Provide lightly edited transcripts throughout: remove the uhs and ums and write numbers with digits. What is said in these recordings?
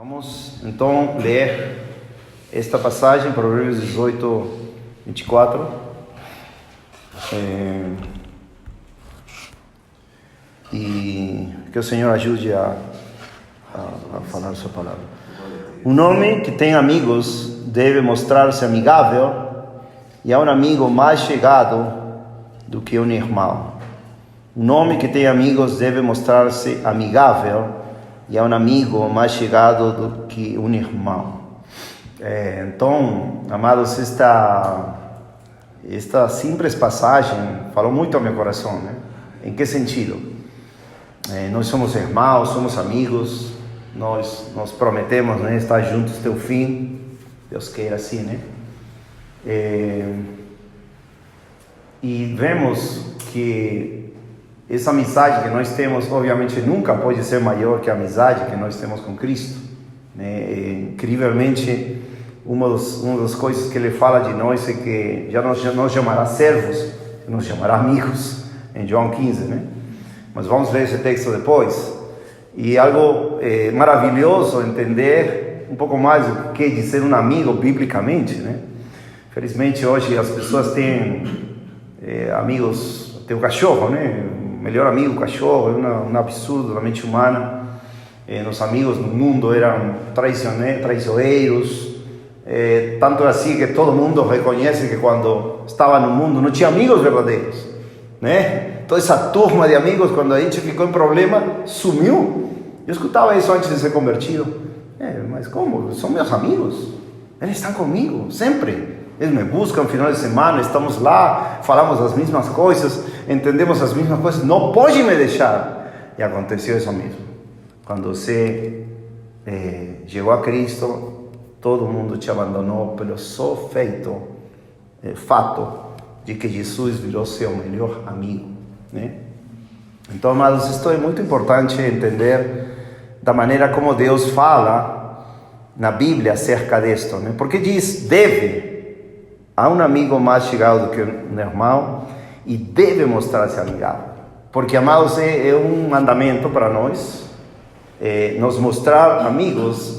Vamos então ler esta passagem, Provérbios 18, 24. E que o Senhor ajude a falar sua palavra. Um homem que tem amigos deve mostrar-se amigável, e é um amigo mais chegado do que um irmão. Um homem que tem amigos deve mostrar-se amigável, e é um amigo mais chegado do que um irmão. Então, amados, esta simples passagem falou muito ao meu coração, né? Em que sentido? Nós somos irmãos, somos amigos, nós prometemos, né, estar juntos até o fim, Deus queira assim, né? E vemos que essa amizade que nós temos, obviamente, nunca pode ser maior que a amizade que nós temos com Cristo, né? Incrivelmente, uma das coisas que ele fala de nós é que já não chamará servos, nos chamará amigos, em João 15, né? Mas vamos ler esse texto depois. E algo maravilhoso entender um pouco mais o que é de ser um amigo biblicamente, né? Felizmente hoje as pessoas têm amigos, tem o cachorro, né? O melhor amigo, o cachorro, é um absurdo na mente humana. Os amigos no mundo eram traiçoeiros, tanto assim que todo mundo reconhece que quando estava no mundo não tinha amigos verdadeiros, né? Toda essa turma de amigos, quando a gente ficou em problema, sumiu. Eu escutava isso antes de ser convertido. Mas como? São meus amigos, eles estão comigo sempre. Eles me buscam no final de semana, estamos lá, falamos as mesmas coisas, entendemos as mesmas coisas, não pode me deixar. E aconteceu isso mesmo. Quando você chegou a Cristo, todo mundo te abandonou pelo só fato de que Jesus virou seu melhor amigo, né? Então, amados, isto é muito importante entender da maneira como Deus fala na Bíblia acerca disto, né? Porque diz, deve. Há um amigo mais chegado do que um irmão e deve mostrar-se amigável. Porque, amados, é um mandamento para nós, nos mostrar amigos,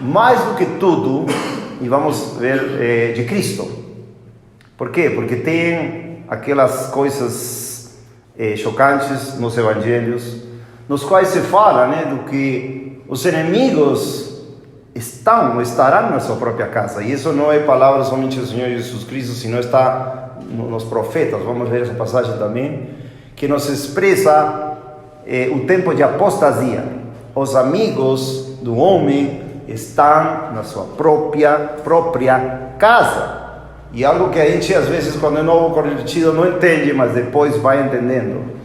mais do que tudo, e vamos ver de Cristo. Por quê? Porque tem aquelas coisas chocantes nos evangelhos, nos quais se fala, né, do que os inimigos estarão na sua própria casa. E isso não é palavra somente do Senhor Jesus Cristo, senão está nos profetas. Vamos ver essa passagem também, que nos expressa o tempo de apostasia. Os amigos do homem estão na sua própria casa. E algo que a gente, às vezes, quando é novo convertido, não entende, mas depois vai entendendo.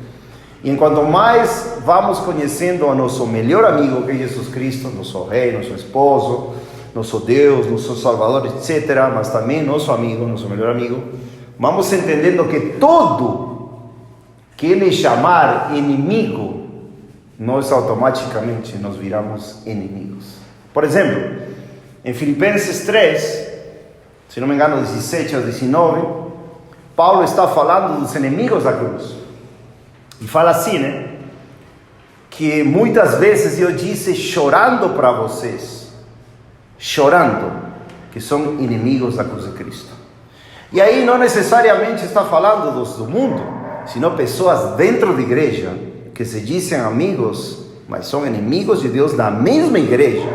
E enquanto mais vamos conhecendo o nosso melhor amigo, que é Jesus Cristo, nosso Rei, nosso Esposo, nosso Deus, nosso Salvador, etc., mas também nosso amigo, nosso melhor amigo, vamos entendendo que tudo que Ele chamar inimigo, nós automaticamente nos viramos inimigos. Por exemplo, em Filipenses 3, se não me engano, 17 ou 19, Paulo está falando dos inimigos da cruz. E fala assim, né? Que muitas vezes eu disse chorando para vocês, que são inimigos da cruz de Cristo. E aí não necessariamente está falando dos do mundo, senão pessoas dentro da igreja, que se dizem amigos, mas são inimigos de Deus na mesma igreja.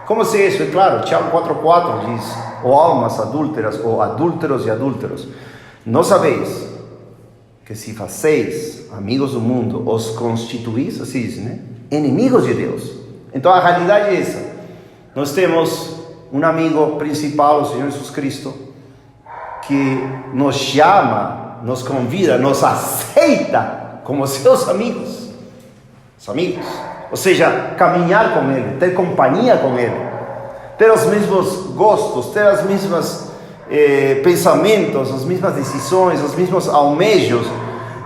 Como se isso? É claro, Tiago 4,4 diz, ou almas adúlteras, ou adúlteros e adúlteros, não sabeis que se faceis amigos do mundo, os constituís, assim diz, né? Inimigos de Deus. Então a realidade é essa. Nós temos um amigo principal, o Senhor Jesus Cristo, que nos chama, nos convida, nos aceita como seus amigos. Os amigos. Ou seja, caminhar com Ele, ter companhia com Ele, ter os mesmos gostos, ter as mesmas pensamentos, as mesmas decisões, os mesmos almejos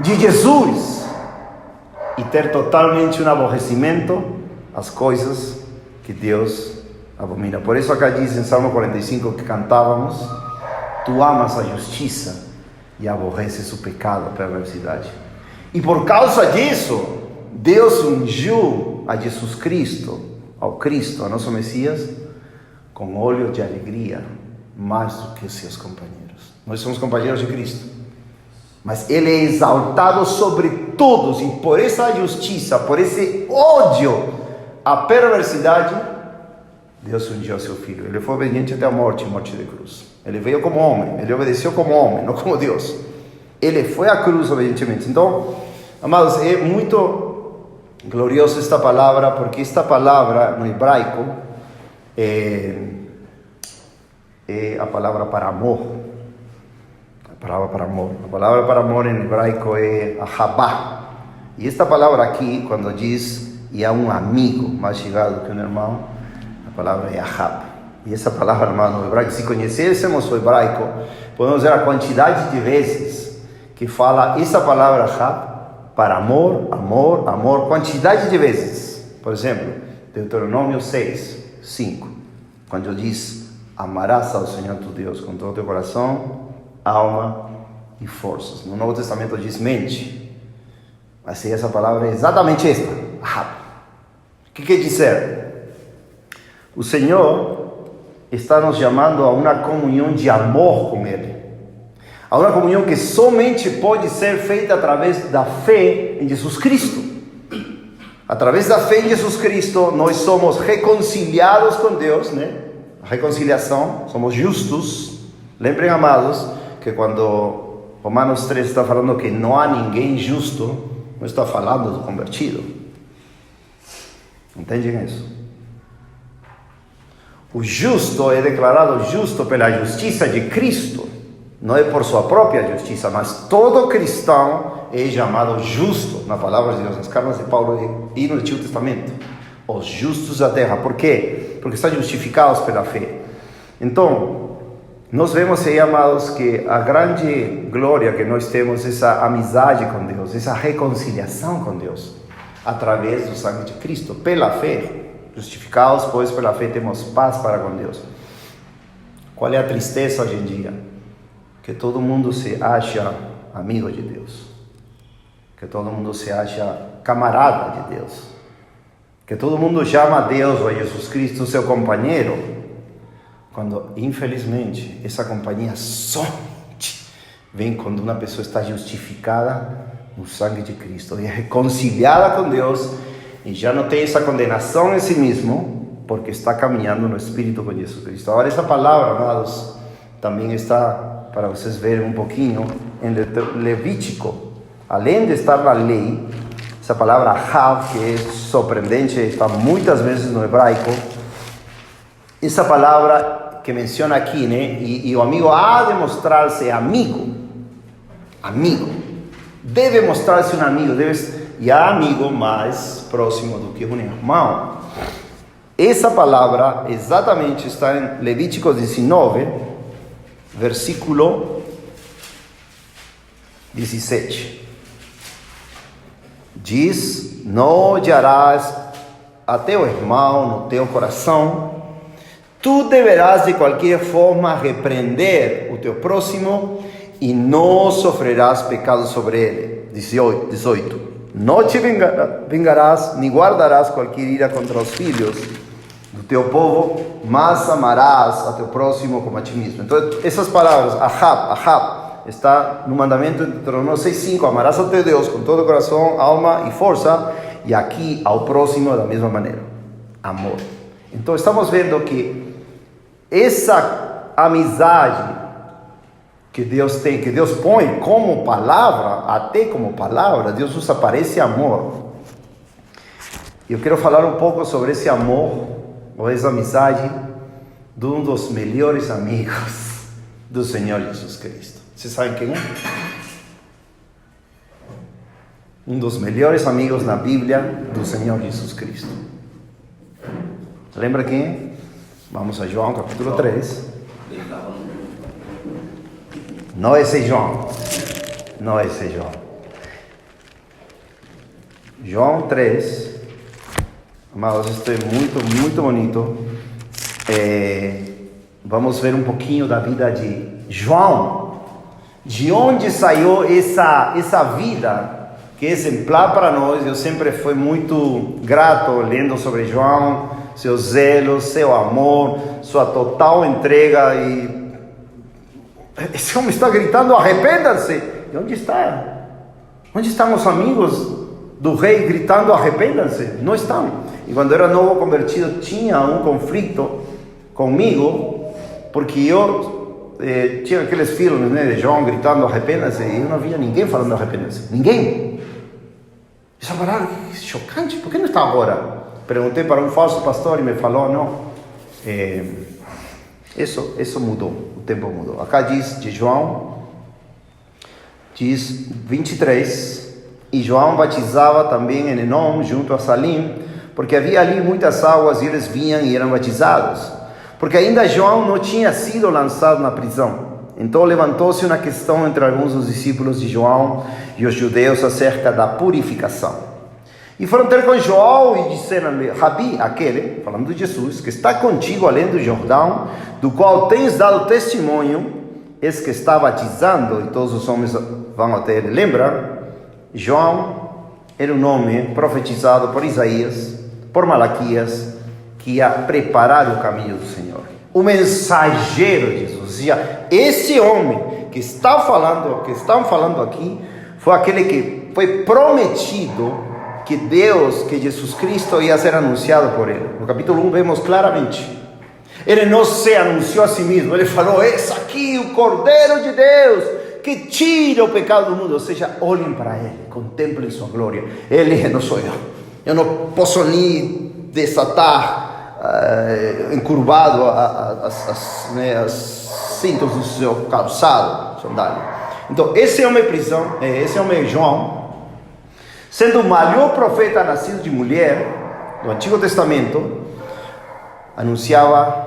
de Jesus, e ter totalmente um aborrecimento às coisas que Deus abomina. Por isso acá diz em Salmo 45 que cantávamos, tu amas a justiça e aborreces o pecado, a perversidade. E por causa disso, Deus ungiu a Jesus Cristo ao Cristo, a nosso Messias, com olhos de alegria, mais do que os seus companheiros. Nós somos companheiros de Cristo, mas Ele é exaltado sobre todos, e por essa justiça, por esse ódio à perversidade, Deus ungiu seu Filho. Ele foi obediente até a morte de cruz. Ele veio como homem, Ele obedeceu como homem, não como Deus. Ele foi à cruz obedientemente. Então, amados, é muito gloriosa esta palavra, porque esta palavra no hebraico é a palavra para amor. A palavra para amor em hebraico é ahabá. E esta palavra aqui, quando diz e há um amigo mais chegado que um irmão, a palavra é ahab. E essa palavra, irmão, no hebraico, se conhecêssemos o hebraico, podemos ver a quantidade de vezes que fala essa palavra ahab para amor, amor, amor, quantidade de vezes. Por exemplo, Deuteronômio 6, 5, quando diz: amarás ao Senhor teu Deus com todo o teu coração, alma e forças. No Novo Testamento diz mente. Assim, essa palavra é exatamente esta, ahab. O que quer dizer? O Senhor está nos chamando a uma comunhão de amor com Ele. A uma comunhão que somente pode ser feita através da fé em Jesus Cristo. Através da fé em Jesus Cristo, nós somos reconciliados com Deus, né? A reconciliação, somos justos. Lembrem, amados, que quando Romanos 3 está falando que não há ninguém justo, não está falando do convertido. Entendem isso? O justo é declarado justo pela justiça de Cristo. Não é por sua própria justiça, mas todo cristão é chamado justo, na palavra de Deus, nas cartas de Paulo e no Antigo Testamento. Os justos da terra. Por quê? Porque estão justificados pela fé. Então, nós vemos aí, amados, que a grande glória que nós temos, essa amizade com Deus, essa reconciliação com Deus, através do sangue de Cristo, pela fé. Justificados, pois, pela fé, temos paz para com Deus. Qual é a tristeza hoje em dia? Que todo mundo se acha amigo de Deus. Que todo mundo se acha camarada de Deus. Que todo mundo chama a Deus ou a Jesus Cristo seu companheiro. Quando, infelizmente, essa companhia somente vem quando uma pessoa está justificada no sangue de Cristo. E é reconciliada com Deus. E já não tem essa condenação em si mesmo, porque está caminhando no Espírito com Jesus Cristo. Agora, essa palavra, amados, também está, para vocês verem um pouquinho, em Levítico. Além de estar na lei, essa palavra hav, que é surpreendente, está muitas vezes no hebraico. Essa palavra que menciona aqui, né? E o amigo há de mostrar-se amigo. Amigo. Deve mostrar-se um amigo, e há amigo mais próximo do que um irmão. Essa palavra exatamente está em Levítico 19, versículo 17. Diz: não odiarás a teu irmão no teu coração, tu deverás de qualquer forma repreender o teu próximo e não sofrerás pecado sobre ele. 18. Não te vingarás, nem guardarás qualquer ira contra os filhos do teu povo, mas amarás a teu próximo como a ti mesmo. Então, essas palavras, ahab, está no mandamento de Deuteronômio 6:5, amarás ao teu Deus com todo o coração, alma e força, e aqui ao próximo da mesma maneira, amor. Então, estamos vendo que essa amizade que Deus tem, que Deus põe como palavra, até como palavra, Deus usa para esse amor. Eu quero falar um pouco sobre esse amor, ou essa amizade, de um dos melhores amigos do Senhor Jesus Cristo. Vocês sabem quem é? Um dos melhores amigos na Bíblia do Senhor Jesus Cristo. Lembra quem é? Vamos a João capítulo 3. Não é esse João. Não é esse João. João 3. Amados, isto é muito bonito. Vamos ver um pouquinho da vida de João. De onde saiu essa vida que é exemplar para nós. Eu sempre fui muito grato lendo sobre João, seu zelo, seu amor, sua total entrega. E esse homem está gritando: arrependam-se. E onde está? Onde estão os amigos do rei gritando: arrependam-se? Não estão. E quando eu era novo convertido, tinha um conflito comigo, porque eu tinha aqueles filmes, né, de João gritando: arrependa-se, e eu não via ninguém falando arrependa-se. Ninguém. Essa palavra é chocante. Por que não está agora? Perguntei para um falso pastor e me falou: não. Isso mudou. O tempo mudou. Acá diz de João, diz 23, e João batizava também em Enom, junto a Salim, porque havia ali muitas águas, e eles vinham e eram batizados. Porque ainda João não tinha sido lançado na prisão. Então levantou-se uma questão entre alguns dos discípulos de João e os judeus acerca da purificação. E foram ter com João e disseram-lhe: Rabi, aquele, falando de Jesus, que está contigo além do Jordão, do qual tens dado testemunho, esse que está batizando, e todos os homens vão até ele. Lembra? João era um nome profetizado por Isaías, por Malaquias, que ia preparar o caminho do Senhor. O mensageiro de Jesus. Ou seja, esse homem que estão falando aqui, foi aquele que foi prometido que Deus, que Jesus Cristo ia ser anunciado por ele. No capítulo 1 vemos claramente. Ele não se anunciou a si mesmo. Ele falou: esse aqui, o Cordeiro de Deus, que tira o pecado do mundo. Ou seja, olhem para ele, contemplem sua glória. Ele não sou eu. Eu não posso nem desatar encurvado as cintos do seu calçado, sandália. Então, esse homem prisão, esse homem João, sendo o maior profeta nascido de mulher do Antigo Testamento, anunciava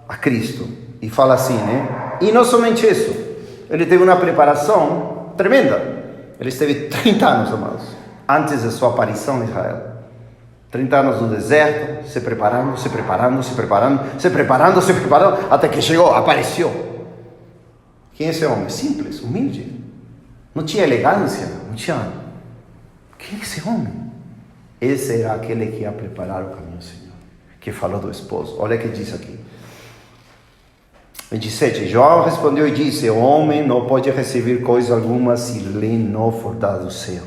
a Cristo. E fala assim, né? E não somente isso, ele teve uma preparação tremenda. Ele esteve 30 anos, amados, antes da sua aparição em Israel. 30 anos no deserto, se preparando, até que chegou, apareceu. Quem é esse homem? Simples, humilde. Não tinha elegância, não tinha... Quem é esse homem? Esse era aquele que ia preparar o caminho do Senhor, que falou do esposo. Olha o que diz aqui. 27. João respondeu e disse: o homem não pode receber coisa alguma se lhe não for dado do céu.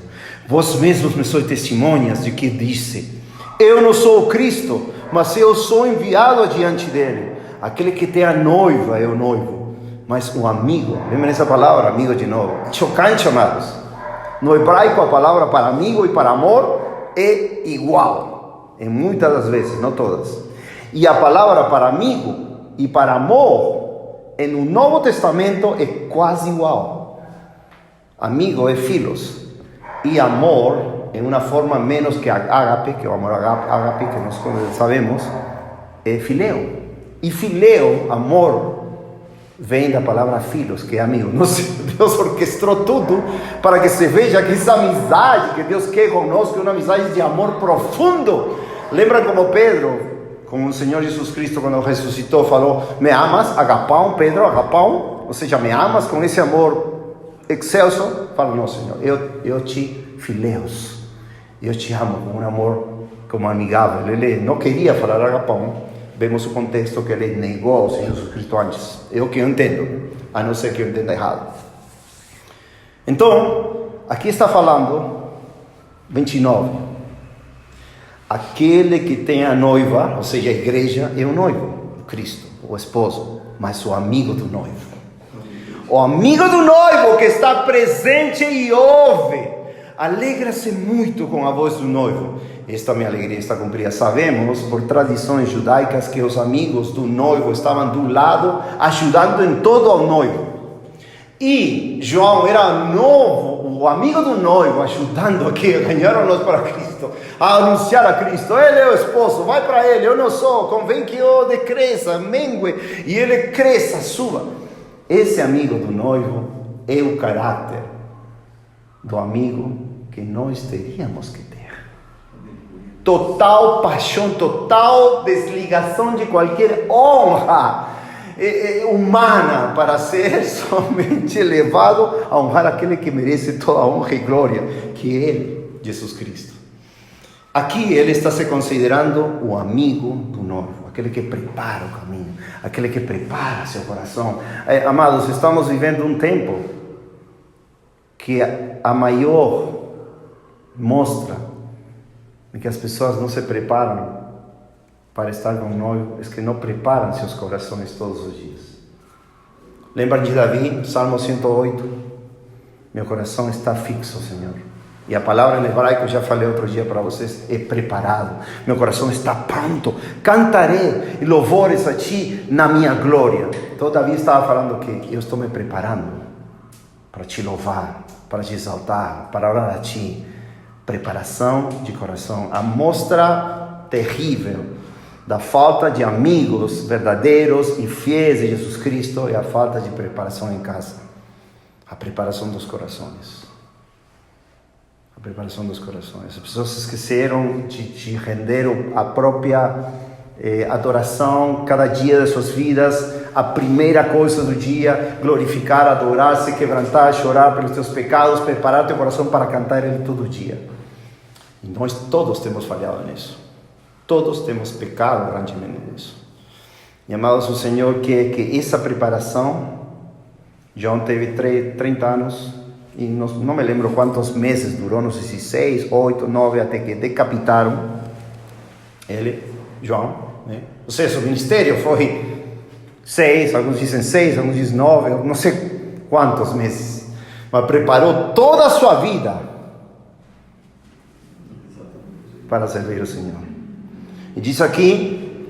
Vós mesmos me sois testemunhas de que disse: eu não sou o Cristo, mas eu sou enviado adiante dele. Aquele que tem a noiva é o noivo, mas o amigo, lembra essa palavra, amigo de novo, chocante, amados. No hebraico a palavra para amigo e para amor é igual, em muitas das vezes, não todas. E a palavra para amigo e para amor, no Novo Testamento, é quase igual. Amigo é philos, e amor em uma forma menos que ágape, que é o amor ágape, que nós sabemos, é fileo. E fileo, amor, vem da palavra filos, que é amigo. Deus orquestrou tudo para que se veja que essa amizade que Deus quer conosco é uma amizade de amor profundo. Lembra como Pedro, como o Senhor Jesus Cristo, quando ressuscitou, falou: me amas, agapão, Pedro, agapão, ou seja, me amas com esse amor excelso? Fala: não, Senhor, eu te fileos. Eu te amo com um amor como amigável. Ele não queria falar agapão. Vemos o contexto que ele negou ao Senhor Jesus Cristo antes. É o que eu entendo, a não ser que eu entenda errado. Então, aqui está falando, 29. Aquele que tem a noiva, ou seja, a igreja, é o noivo, o Cristo, o esposo, mas o amigo do noivo. O amigo do noivo que está presente e ouve. Alegra-se muito com a voz do noivo. Esta minha alegria está cumprida. Sabemos por tradições judaicas que os amigos do noivo estavam do lado, ajudando em todo ao noivo. E João era novo, o amigo do noivo, ajudando aqui, ganharam-nos para Cristo, a anunciar a Cristo. Ele é o esposo, vai para ele, eu não sou, convém que eu decresça, mengue, e ele cresça, suba. Esse amigo do noivo é o caráter do amigo que nós teríamos que ter. Total paixão, total desligação de qualquer honra humana para ser somente elevado a honrar aquele que merece toda a honra e glória, que é Ele, Jesus Cristo. Aqui ele está se considerando o amigo do noivo, aquele que prepara o caminho, aquele que prepara seu coração. Amados, estamos vivendo um tempo que a maior mostra de que as pessoas não se preparam para estar com o noivo, é que não preparam seus corações todos os dias. Lembra de Davi, Salmo 108? Meu coração está fixo, Senhor. E a palavra em hebraico, já falei outro dia para vocês, é preparado. Meu coração está pronto. Cantarei louvores a Ti na minha glória. Então Davi estava falando que eu estou me preparando para Te louvar, para Te exaltar, para orar a Ti. Preparação de coração. A mostra terrível da falta de amigos verdadeiros e fiéis de Jesus Cristo é a falta de preparação em casa. A preparação dos corações. A preparação dos corações. As pessoas esqueceram de render a própria adoração cada dia de suas vidas. A primeira coisa do dia, glorificar, adorar, se quebrantar, chorar pelos teus pecados, preparar teu coração para cantar Ele todo dia. E nós todos temos falhado nisso. Todos temos pecado grandemente nisso. E amados, o Senhor quer que essa preparação, João teve 30 anos, e não me lembro quantos meses durou, não sei se 6, 8, 9, até que decapitaram ele, João, né? Ou seja, o ministério foi 6, alguns dizem 6, alguns dizem 9, não sei quantos meses, mas preparou toda a sua vida para servir o Senhor. E diz aqui,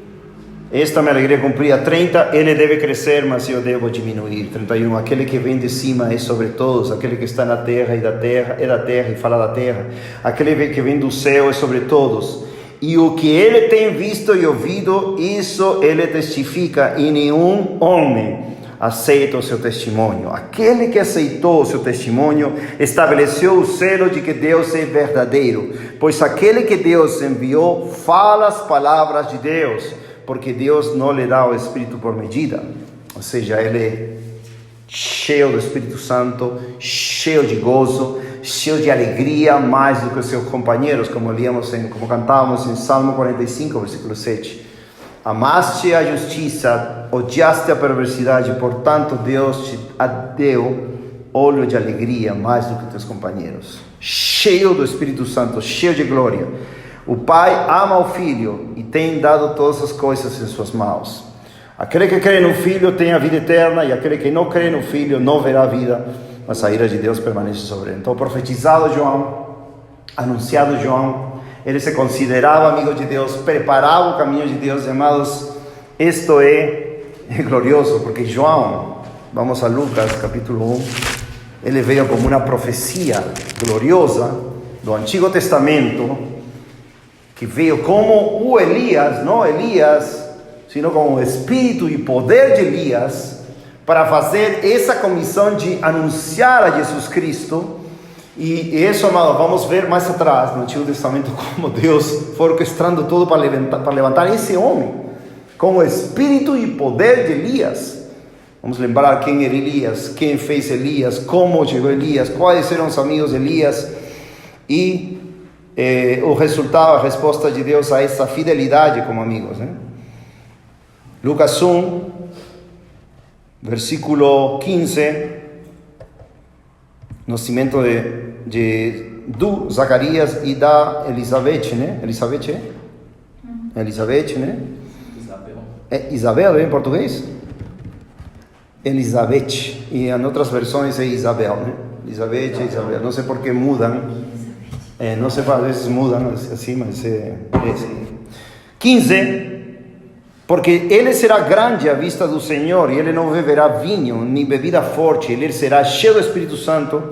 esta minha alegria cumpria 30, ele deve crescer, mas eu devo diminuir. 31, aquele que vem de cima é sobre todos, aquele que está na terra e da terra, é da terra e fala da terra. Aquele que vem do céu é sobre todos. E o que ele tem visto e ouvido, isso ele testifica, e nenhum homem aceita o seu testemunho. Aquele que aceitou o seu testemunho estabeleceu o selo de que Deus é verdadeiro, pois aquele que Deus enviou fala as palavras de Deus, porque Deus não lhe dá o Espírito por medida. Ou seja, ele é cheio do Espírito Santo, cheio de gozo, cheio de alegria, mais do que os seus companheiros, como como cantávamos em Salmo 45, versículo 7. Amaste a justiça, odiaste a perversidade, portanto Deus te deu óleo de alegria mais do que teus companheiros. Cheio do Espírito Santo, cheio de glória. O Pai ama o Filho e tem dado todas as coisas em suas mãos. Aquele que crê no Filho tem a vida eterna, e aquele que não crê no Filho não verá a vida, mas a ira de Deus permanece sobre ele. Então, profetizado João, anunciado João, ele se considerava amigo de Deus, preparava o caminho de Deus. Amados, isto é glorioso, porque João, vamos a Lucas capítulo 1, ele veio como uma profecia gloriosa do Antigo Testamento, que veio como o Elias, não Elias, sino com o espírito e poder de Elias, para fazer essa comissão de anunciar a Jesus Cristo. E isso, amado, vamos ver mais atrás no Antigo Testamento como Deus foi orquestrando tudo para levantar esse homem com o espírito e poder de Elias. Vamos lembrar quem era Elias, quem fez Elias, como chegou Elias, quais eram os amigos de Elias, e o resultado, a resposta de Deus a essa fidelidade como amigos, né? Lucas 1, versículo 15, nascimento do Zacarias e da Elizabeth, né? Elizabeth, né? Isabel, em português? Elizabeth, e em outras versões é Isabel, né? Elizabeth e Isabel, não sei por que mudam, não sei, às vezes mudam assim, mas é assim. 15, porque ele será grande à vista do Senhor, e ele não beberá vinho, nem bebida forte, ele será cheio do Espírito Santo,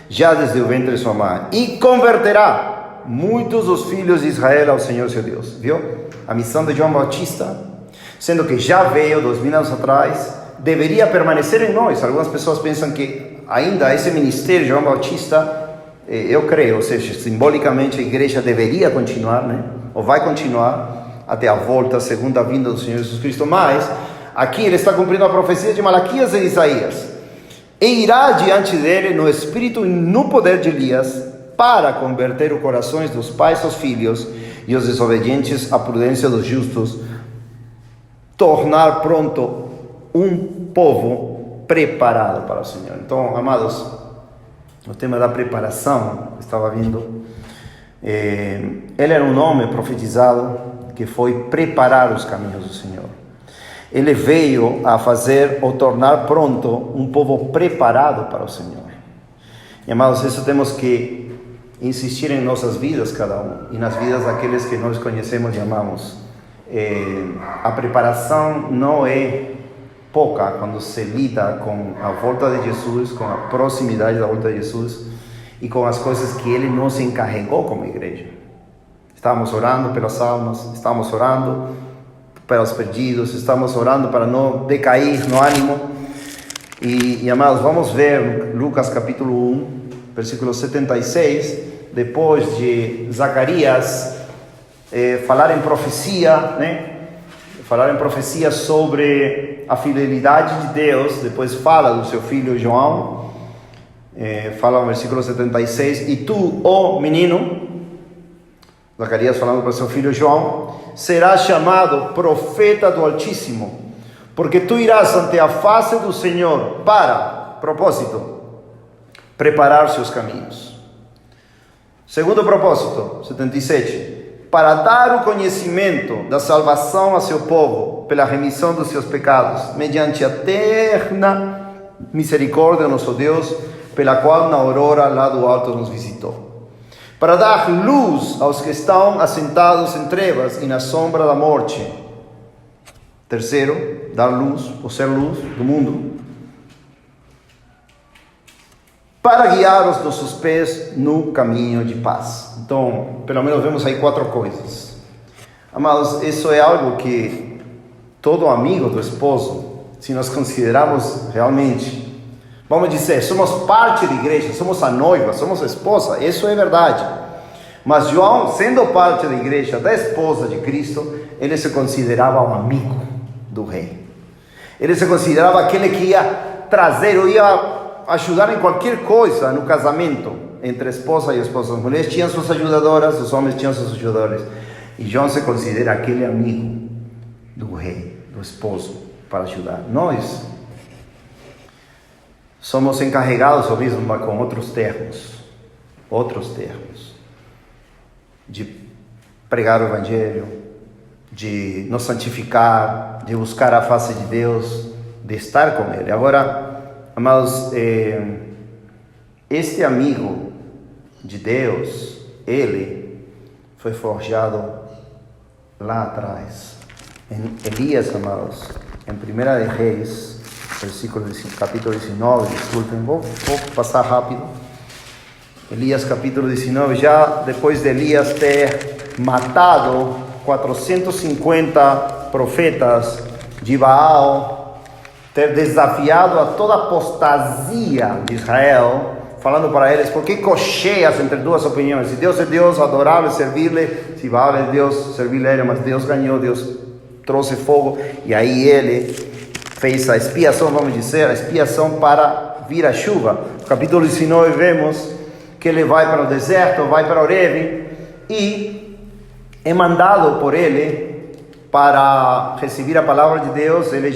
já desde o ventre de sua mãe, e converterá muitos dos filhos de Israel ao Senhor seu Deus. Viu? A missão de João Batista, sendo que já veio 2000 anos atrás, deveria permanecer em nós. Algumas pessoas pensam que ainda esse ministério de João Batista, eu creio, ou seja, simbolicamente a igreja deveria continuar, né? Ou vai continuar até a volta, a segunda vinda do Senhor Jesus Cristo. Mas aqui ele está cumprindo a profecia de Malaquias e Isaías. E irá diante dele no espírito e no poder de Elias, para converter os corações dos pais aos filhos e os desobedientes a prudência dos justos, tornar pronto um povo preparado para o Senhor. Então, amados, o tema da preparação, estava vindo, ele era um homem profetizado que foi preparar os caminhos do Senhor. Ele veio a fazer ou tornar pronto um povo preparado para o Senhor. E, amados, isso temos que insistir em nossas vidas, cada um, e nas vidas daqueles que nós conhecemos e amamos. A preparação não é pouca quando se lida com a volta de Jesus, com a proximidade da volta de Jesus e com as coisas que Ele nos encarregou como igreja. Estamos orando pelas almas, estamos orando pelos perdidos, estamos orando para não decair no ânimo. E amados, vamos ver Lucas capítulo 1, versículo 76, depois de Zacarias falar em profecia, né? Falar em profecia sobre a fidelidade de Deus, depois fala do seu filho João, fala no versículo 76, e tu, ó menino, Zacarias falando para seu filho João, serás chamado profeta do Altíssimo, porque tu irás ante a face do Senhor para, propósito, preparar seus caminhos. Segundo propósito, 77, para dar o conhecimento da salvação a seu povo, pela remissão dos seus pecados, mediante a eterna misericórdia do nosso Deus, pela qual na aurora lá do alto nos visitou. Para dar luz aos que estão assentados em trevas e na sombra da morte. Terceiro, dar luz, ou ser luz do mundo. Para guiar os nossos pés no caminho de paz. Então, pelo menos vemos aí 4 coisas. Amados, isso é algo que todo amigo do esposo, se nós considerarmos realmente, vamos dizer, somos parte da igreja, somos a noiva, somos a esposa, isso é verdade. Mas João, sendo parte da igreja, da esposa de Cristo, ele se considerava um amigo do rei. Ele se considerava aquele que ia trazer, ou ia ajudar em qualquer coisa no casamento entre a esposa e a esposa. As mulheres tinham suas ajudadoras, os homens tinham seus ajudadores. E João se considera aquele amigo do rei, do esposo, para ajudar. Nós somos encarregados, ou mesmo com outros termos, de pregar o Evangelho, de nos santificar, de buscar a face de Deus, de estar com Ele. Agora, amados, este amigo de Deus, ele foi forjado lá atrás. Em Elias, amados, em 1 Reis, capítulo 19, desculpem, vou passar rápido. Elias capítulo 19, já depois de Elias ter matado 450 profetas de Baal, ter desafiado a toda a apostasia de Israel, falando para eles, por que cocheias entre duas opiniões? Se Deus é Deus, adorável, servir-lhe, se Baal é Deus, servir-lhe a ele, mas Deus ganhou, Deus trouxe fogo, e aí ele fez a expiação, vamos dizer, a expiação para vir a chuva. No capítulo 19 vemos que ele vai para o deserto, vai para Horebe, e é mandado por ele para receber a palavra de Deus. Ele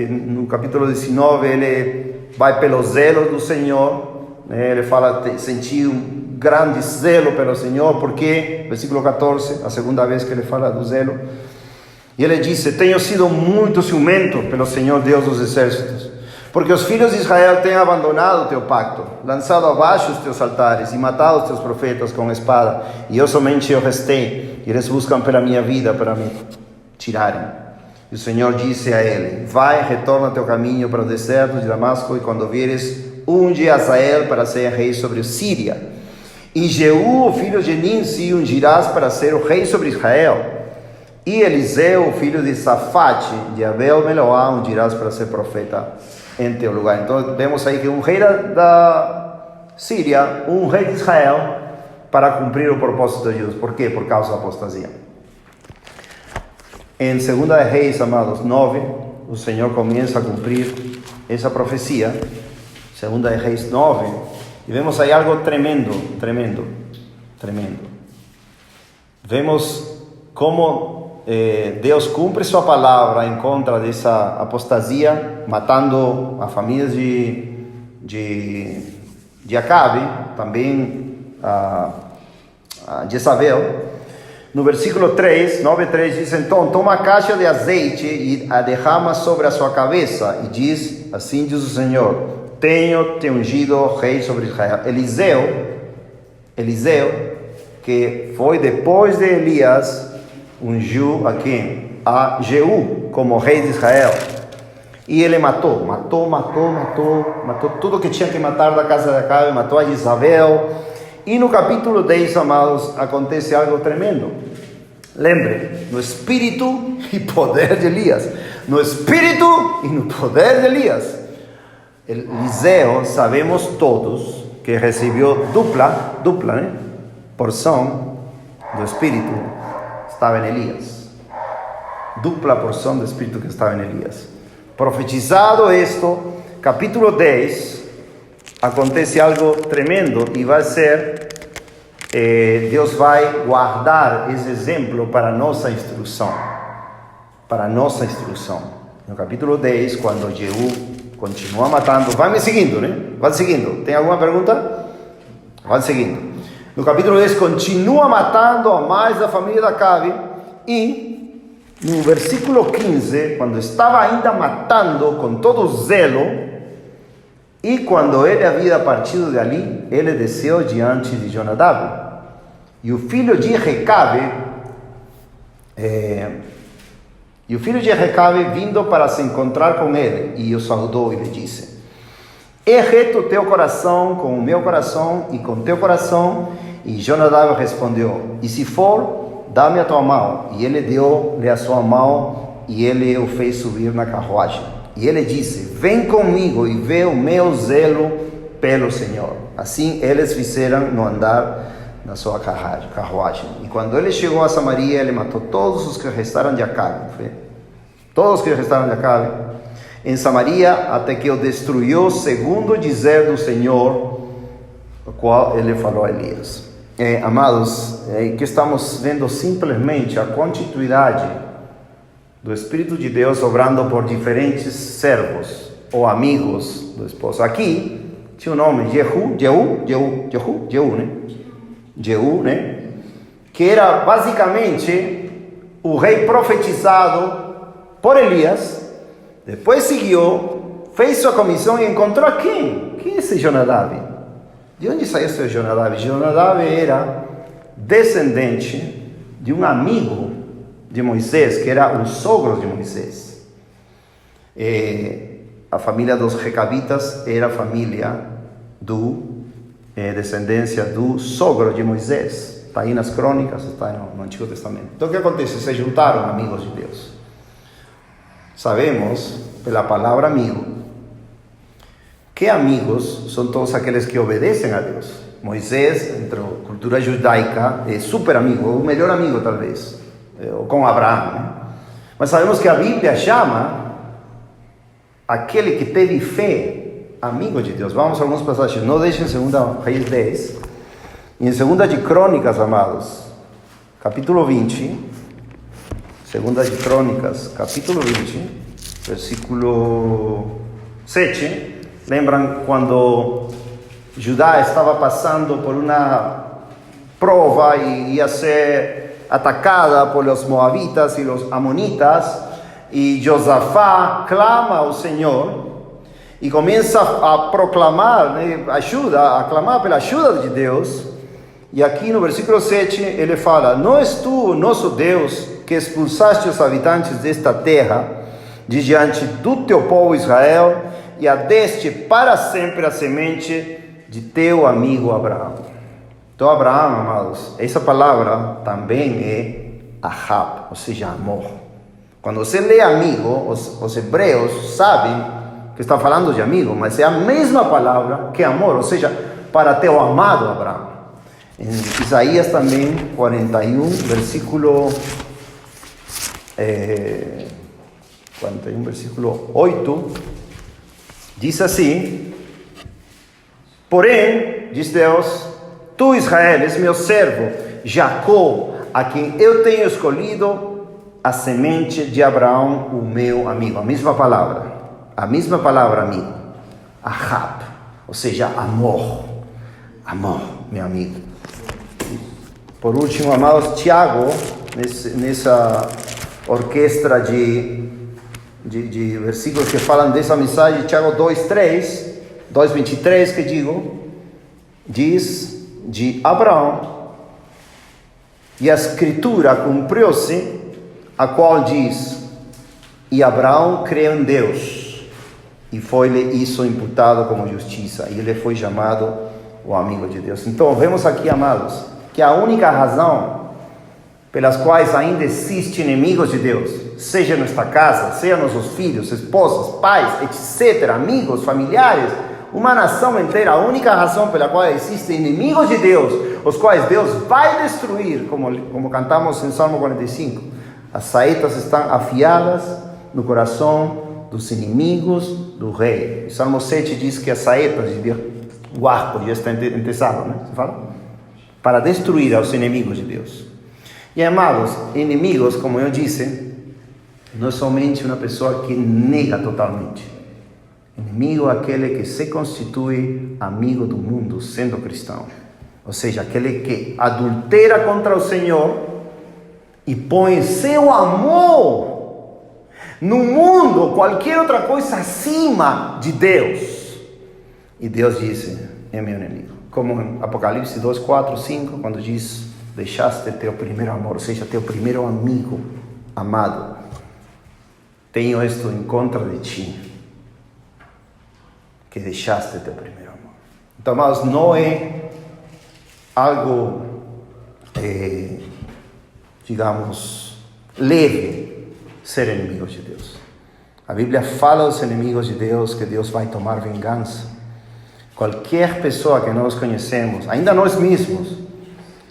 no capítulo 19, ele vai pelo zelo do Senhor, né? Ele fala, senti um grande zelo pelo Senhor, porque, versículo 14, a segunda vez que ele fala do zelo, e ele disse, tenho sido muito ciumento pelo Senhor Deus dos exércitos, porque os filhos de Israel têm abandonado o teu pacto, lançado abaixo os teus altares e matado os teus profetas com espada, e eu somente eu restei, e eles buscam pela minha vida para me tirarem. E o Senhor disse a ele, vai, retorna teu caminho para o deserto de Damasco, e quando vieres, unge Azael para ser rei sobre Síria, e Jeú, o filho de Nimsi, ungirás para ser o rei sobre Israel, e Eliseu, o filho de Safate, de Abel-Meloá, ungirás para ser profeta em teu lugar. Então vemos aí que um rei da Síria, um rei de Israel, para cumprir o propósito de Deus. Por quê? Por causa da apostasia. Em 2 Reis, amados, 9, o Senhor começa a cumprir essa profecia. 2 Reis 9, e vemos aí algo tremendo. vemos como Deus cumpre sua palavra em contra dessa apostasia, matando a família de Acabe, também a Jezabel. No versículo 3, 9:3 diz: então toma a caixa de azeite e a derrama sobre a sua cabeça, e diz: assim diz o Senhor, tenho te ungido rei sobre Israel. Eliseu, que foi depois de Elias, ungiu a quem? A Jeú como rei de Israel. E ele matou tudo que tinha que matar da casa de Acabe, matou a Jezabel. E no capítulo 10, amados, acontece algo tremendo. Lembre, no espírito e poder de Elias. No espírito e no poder de Elias. Eliseu, sabemos todos, que recebeu dupla, né? Porção do espírito estava em Elias. Dupla porção do espírito que estava em Elias. Profetizado esto, capítulo 10, acontece algo tremendo e vai ser, Deus vai guardar esse exemplo para nossa instrução. No capítulo 10, quando Jeú continua matando, vai me seguindo, né? Vai seguindo. Tem alguma pergunta? Vai seguindo. No capítulo 10, continua matando a mais da família de Acabe, e no versículo 15, quando estava ainda matando com todo zelo, e quando ele havia partido de ali, ele desceu diante de Jonadab. E o filho de Recabe, vindo para se encontrar com ele, e o saudou e lhe disse: é reto teu coração com o meu coração e com teu coração? E Jonadab respondeu: e se for, dá-me a tua mão. E ele deu-lhe a sua mão, e ele o fez subir na carruagem. E ele disse: vem comigo e vê o meu zelo pelo Senhor. Assim eles fizeram no andar na sua carruagem. E quando ele chegou a Samaria, ele matou todos os que restaram de Acabe. Todos os que restaram de Acabe em Samaria, até que o destruiu, segundo o dizer do Senhor, o qual ele falou a Elias. Amados, que estamos vendo simplesmente a continuidade do Espírito de Deus obrando por diferentes servos ou amigos do esposo. Aqui tinha o nome Jeú, né? Que era basicamente o rei profetizado por Elias. Depois seguiu, fez sua comissão e encontrou quem? Quem é esse Jonadab? De onde saiu esse Jonadab? Jonadab era descendente de um amigo de Moisés, que era o sogro de Moisés. A família dos recabitas era a família descendência do sogro de Moisés. Está aí nas crônicas, está no Antigo Testamento. Então o que acontece? Se juntaram amigos de Deus. Sabemos, pela palavra amigo, que amigos são todos aqueles que obedecem a Deus. Moisés, entre a cultura judaica, é super amigo, o melhor amigo talvez, com Abraão, né? Mas sabemos que a Bíblia chama aquele que teve fé amigo de Deus. Vamos a algumas passagens. Não deixem em 2 Reis 10. E em 2 de Crônicas, amados, capítulo 20. 2 de Crônicas, capítulo 20, versículo 7. Lembram quando Judá estava passando por uma prova e ia ser atacada pelos moabitas e os amonitas, e Josafá clama ao Senhor e começa a proclamar, né, ajuda, a clamar pela ajuda de Deus. E aqui no versículo 7 ele fala: não és tu, nosso Deus, que expulsaste os habitantes desta terra de diante do teu povo Israel, e a deste para sempre a semente de teu amigo Abraão. Então Abraão, amados, essa palavra também é ahab, ou seja, amor. Quando você lê amigo, os hebreus sabem que está falando de amigo, mas é a mesma palavra que amor, ou seja, para teu amado Abraão. Em Isaías também, 41, versículo 8, diz assim: porém, diz Deus, tu Israel és meu servo, Jacó, a quem eu tenho escolhido, a semente de Abraão, o meu amigo. A mesma palavra, amigo. Ahab, ou seja, amor, meu amigo. Por último, amados, Tiago, nessa orquestra de versículos que falam dessa mensagem, Tiago 2:23, que diz de Abraão, e a escritura cumpriu-se, a qual diz, e Abraão creu em Deus, e foi-lhe isso imputado como justiça, e ele foi chamado o amigo de Deus. Então, vemos aqui, amados, que a única razão pelas quais ainda existem inimigos de Deus, seja em nossa casa, seja nossos filhos, esposas, pais, etc., amigos, familiares, uma nação inteira, a única razão pela qual existem inimigos de Deus, os quais Deus vai destruir, como cantamos em Salmo 45, as saetas estão afiadas no coração dos inimigos do rei. O Salmo 7 diz que as saetas o arco já está entesado, né? Você fala? Para destruir aos inimigos de Deus. E amados, inimigos, como eu disse, não é somente uma pessoa que nega totalmente. Inimigo é aquele que se constitui amigo do mundo, sendo cristão. Ou seja, aquele que adultera contra o Senhor e põe seu amor no mundo ou qualquer outra coisa acima de Deus. E Deus disse, é meu inimigo. Como em Apocalipse 2, 4, 5, quando diz, deixaste teu primeiro amor, ou seja, teu primeiro amigo amado. Tenho isto em contra de ti, que deixaste teu primeiro amor. Então, amados, não é algo, digamos, leve ser inimigo de Deus. A Bíblia fala aos inimigos de Deus que Deus vai tomar vingança. Qualquer pessoa que nós conhecemos, ainda nós mesmos,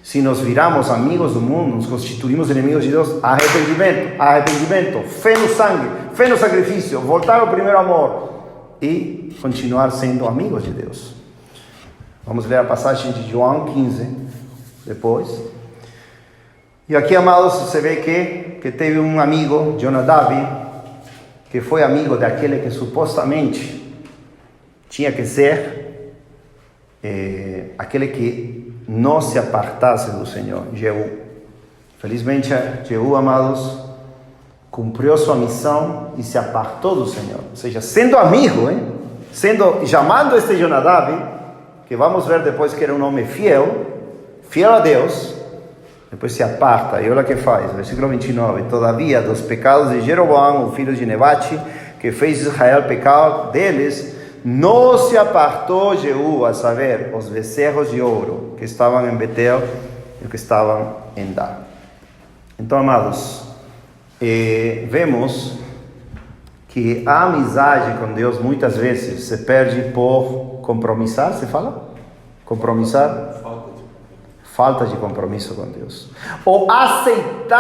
se nos viramos amigos do mundo, nos constituímos inimigos de Deus, arrependimento, fé no sangue, fé no sacrifício, voltar ao primeiro amor e continuar sendo amigos de Deus. Vamos ler a passagem de João 15, depois. E aqui, amados, você vê que teve um amigo, Jonadab, que foi amigo daquele que supostamente tinha que ser aquele que não se apartasse do Senhor, Jeú. Felizmente, Jeú, amados, cumpriu sua missão e se apartou do Senhor. Ou seja, sendo amigo, chamando este Jonadab, que vamos ver depois que era um homem fiel a Deus, depois se aparta. E olha o que faz, versículo 29. Todavia, dos pecados de Jeroboão, o filho de Nebate, que fez Israel pecar deles, não se apartou Jeú, a saber, os becerros de ouro que estavam em Betel e que estavam em Dan. Então, amados, vemos que a amizade com Deus muitas vezes se perde por compromissar, se fala? Compromissar? Falta de compromisso com Deus. Ou aceitar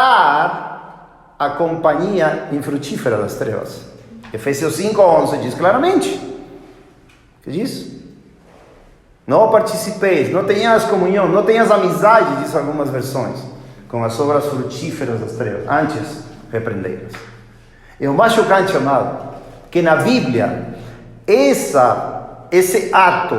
a companhia infrutífera das trevas. Efésios 5:11 diz claramente. Que diz? Não participeis, não tenhas comunhão, não tenhas amizade, diz algumas versões, com as obras frutíferas das trevas. Antes, repreendei-las. É o mais chocante, amado, que na Bíblia, esse ato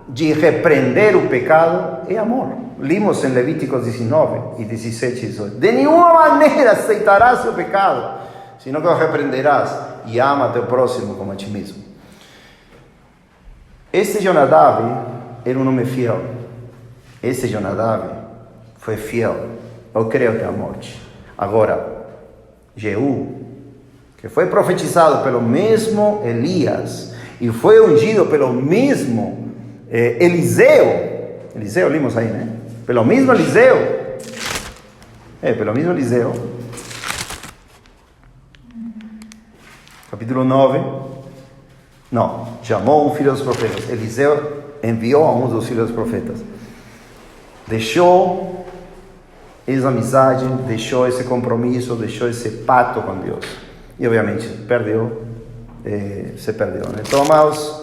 de repreender o pecado é amor. Limos em Levíticos 19 e 17 e 18. De nenhuma maneira aceitarás o pecado, senão que o repreenderás e ama teu próximo como a ti mesmo. Esse Jonadab era um homem fiel. Esse Jonadab foi fiel. Eu creio até a morte. Agora, Jeú, que foi profetizado pelo mesmo Elias e foi ungido pelo mesmo Eliseu. Eliseu, limos aí, né? Pelo mesmo Eliseu. Pelo mesmo Eliseu. Capítulo 9. Não, chamou um filho dos profetas. Eliseu enviou a um dos filhos dos profetas. Deixou essa amizade, deixou esse compromisso, deixou esse pacto com Deus. E obviamente se perdeu. Né? Então, amados,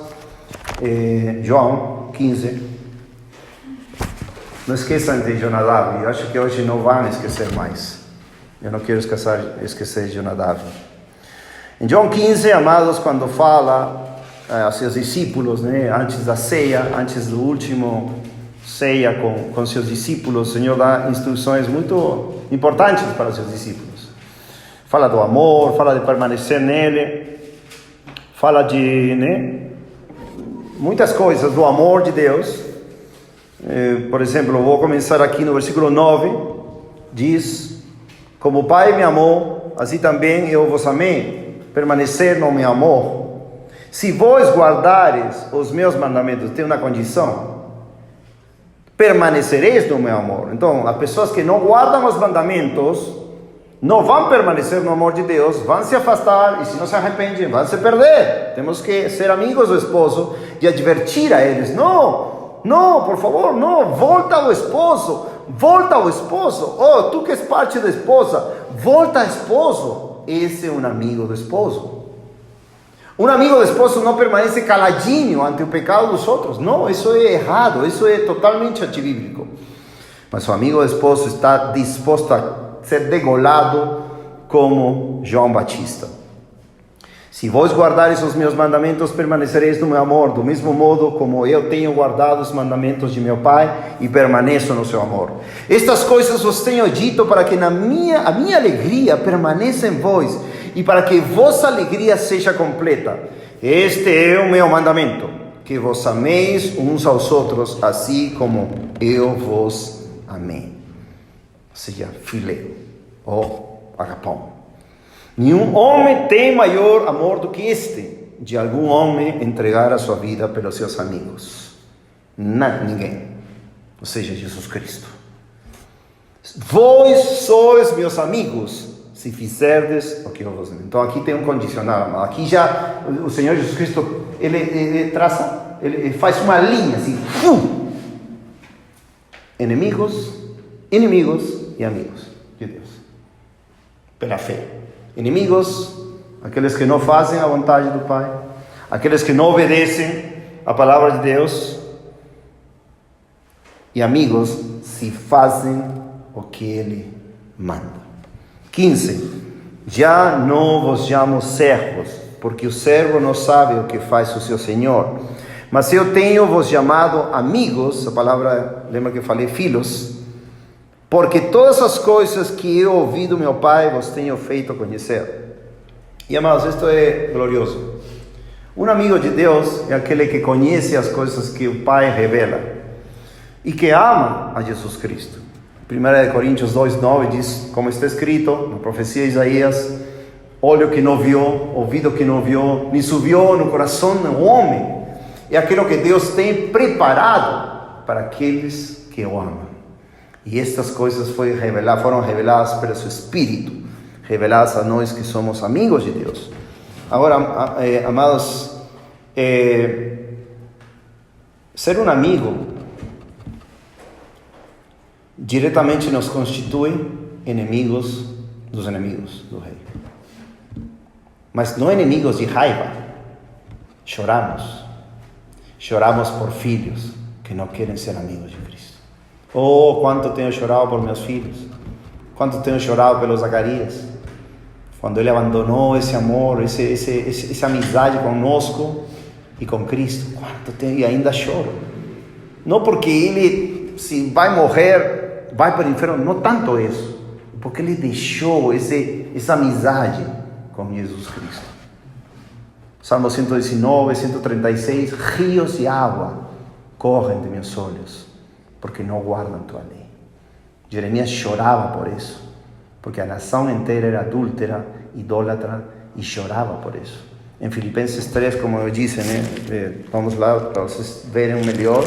João 15, Não esqueçam de Jonadab. Eu acho que hoje não vão esquecer mais. Eu não quero esquecer de Jonadab. Em João 15, amados, quando fala aos seus discípulos, né, antes da ceia, antes do último ceia com seus discípulos, o Senhor dá instruções muito importantes para os seus discípulos. Fala do amor, fala de permanecer nele, fala de, né, muitas coisas do amor de Deus. Por exemplo, vou começar aqui no versículo 9, diz: como o Pai me amou, assim também eu vos amei, permanecer no meu amor. Se vós guardares os meus mandamentos, tem uma condição: permanecereis no meu amor. Então, as pessoas que não guardam os mandamentos não vão permanecer no amor de Deus, vão se afastar, e se não se arrependem, vão se perder. Temos que ser amigos do esposo e advertir a eles: não, por favor, não, volta ao esposo. Oh, tu que és parte da esposa, volta ao esposo. Esse é um amigo do esposo. Um amigo do esposo não permanece caladinho ante o pecado dos outros. Não, isso é errado, isso é totalmente antibíblico. Mas o amigo do esposo está disposto a ser degolado como João Batista. Se vós guardareis os meus mandamentos, permanecereis no meu amor, do mesmo modo como eu tenho guardado os mandamentos de meu Pai e permaneço no seu amor. Estas coisas vos tenho dito para que a minha alegria permaneça em vós e para que vossa alegria seja completa. Este é o meu mandamento, que vos ameis uns aos outros, assim como eu vos amei. Ou seja, filé, ou agapão. Nenhum homem tem maior amor do que este, de algum homem entregar a sua vida pelos seus amigos. Ninguém. Ou seja, Jesus Cristo. Vós sois meus amigos, se fizerdes o que eu vos digo. Então aqui tem um condicional. Aqui já o Senhor Jesus Cristo, ele traça, ele faz uma linha assim. Inimigos e amigos de Deus. Pela fé. Inimigos, aqueles que não fazem a vontade do Pai, aqueles que não obedecem a palavra de Deus, e amigos, se fazem o que Ele manda. 15. Já não vos chamo servos, porque o servo não sabe o que faz o seu Senhor, mas eu tenho vos chamado amigos, a palavra, lembra que eu falei filhos, porque todas as coisas que eu ouvi do meu Pai vos tenho feito conhecer. E amados, isto é glorioso. Um amigo de Deus é aquele que conhece as coisas que o Pai revela e que ama a Jesus Cristo. 1 Coríntios 2:9 diz, como está escrito na profecia de Isaías: olho que não viu, ouvido que não viu, nem subiu no coração do homem, é aquilo que Deus tem preparado para aqueles que o amam. E estas coisas foram reveladas pelo seu Espírito, reveladas a nós que somos amigos de Deus. Agora, amados, ser um amigo diretamente nos constitui inimigos dos inimigos do Rei. Mas não inimigos de raiva. Choramos por filhos que não querem ser amigos de Cristo. Oh, quanto tenho chorado por meus filhos, quanto tenho chorado pelo Zacarias, quando ele abandonou esse amor, essa amizade conosco e com Cristo. Quanto tenho, e ainda choro. Não porque ele, se vai morrer, vai para o inferno, não tanto isso, porque ele deixou essa amizade com Jesus Cristo. Salmo 119, 136, rios de água correm de meus olhos, porque não guardam tua lei. Jeremias chorava por isso, porque a nação inteira era adúltera, idólatra, e chorava por isso. Em Filipenses 3, como eu disse, né? Vamos lá para vocês verem melhor.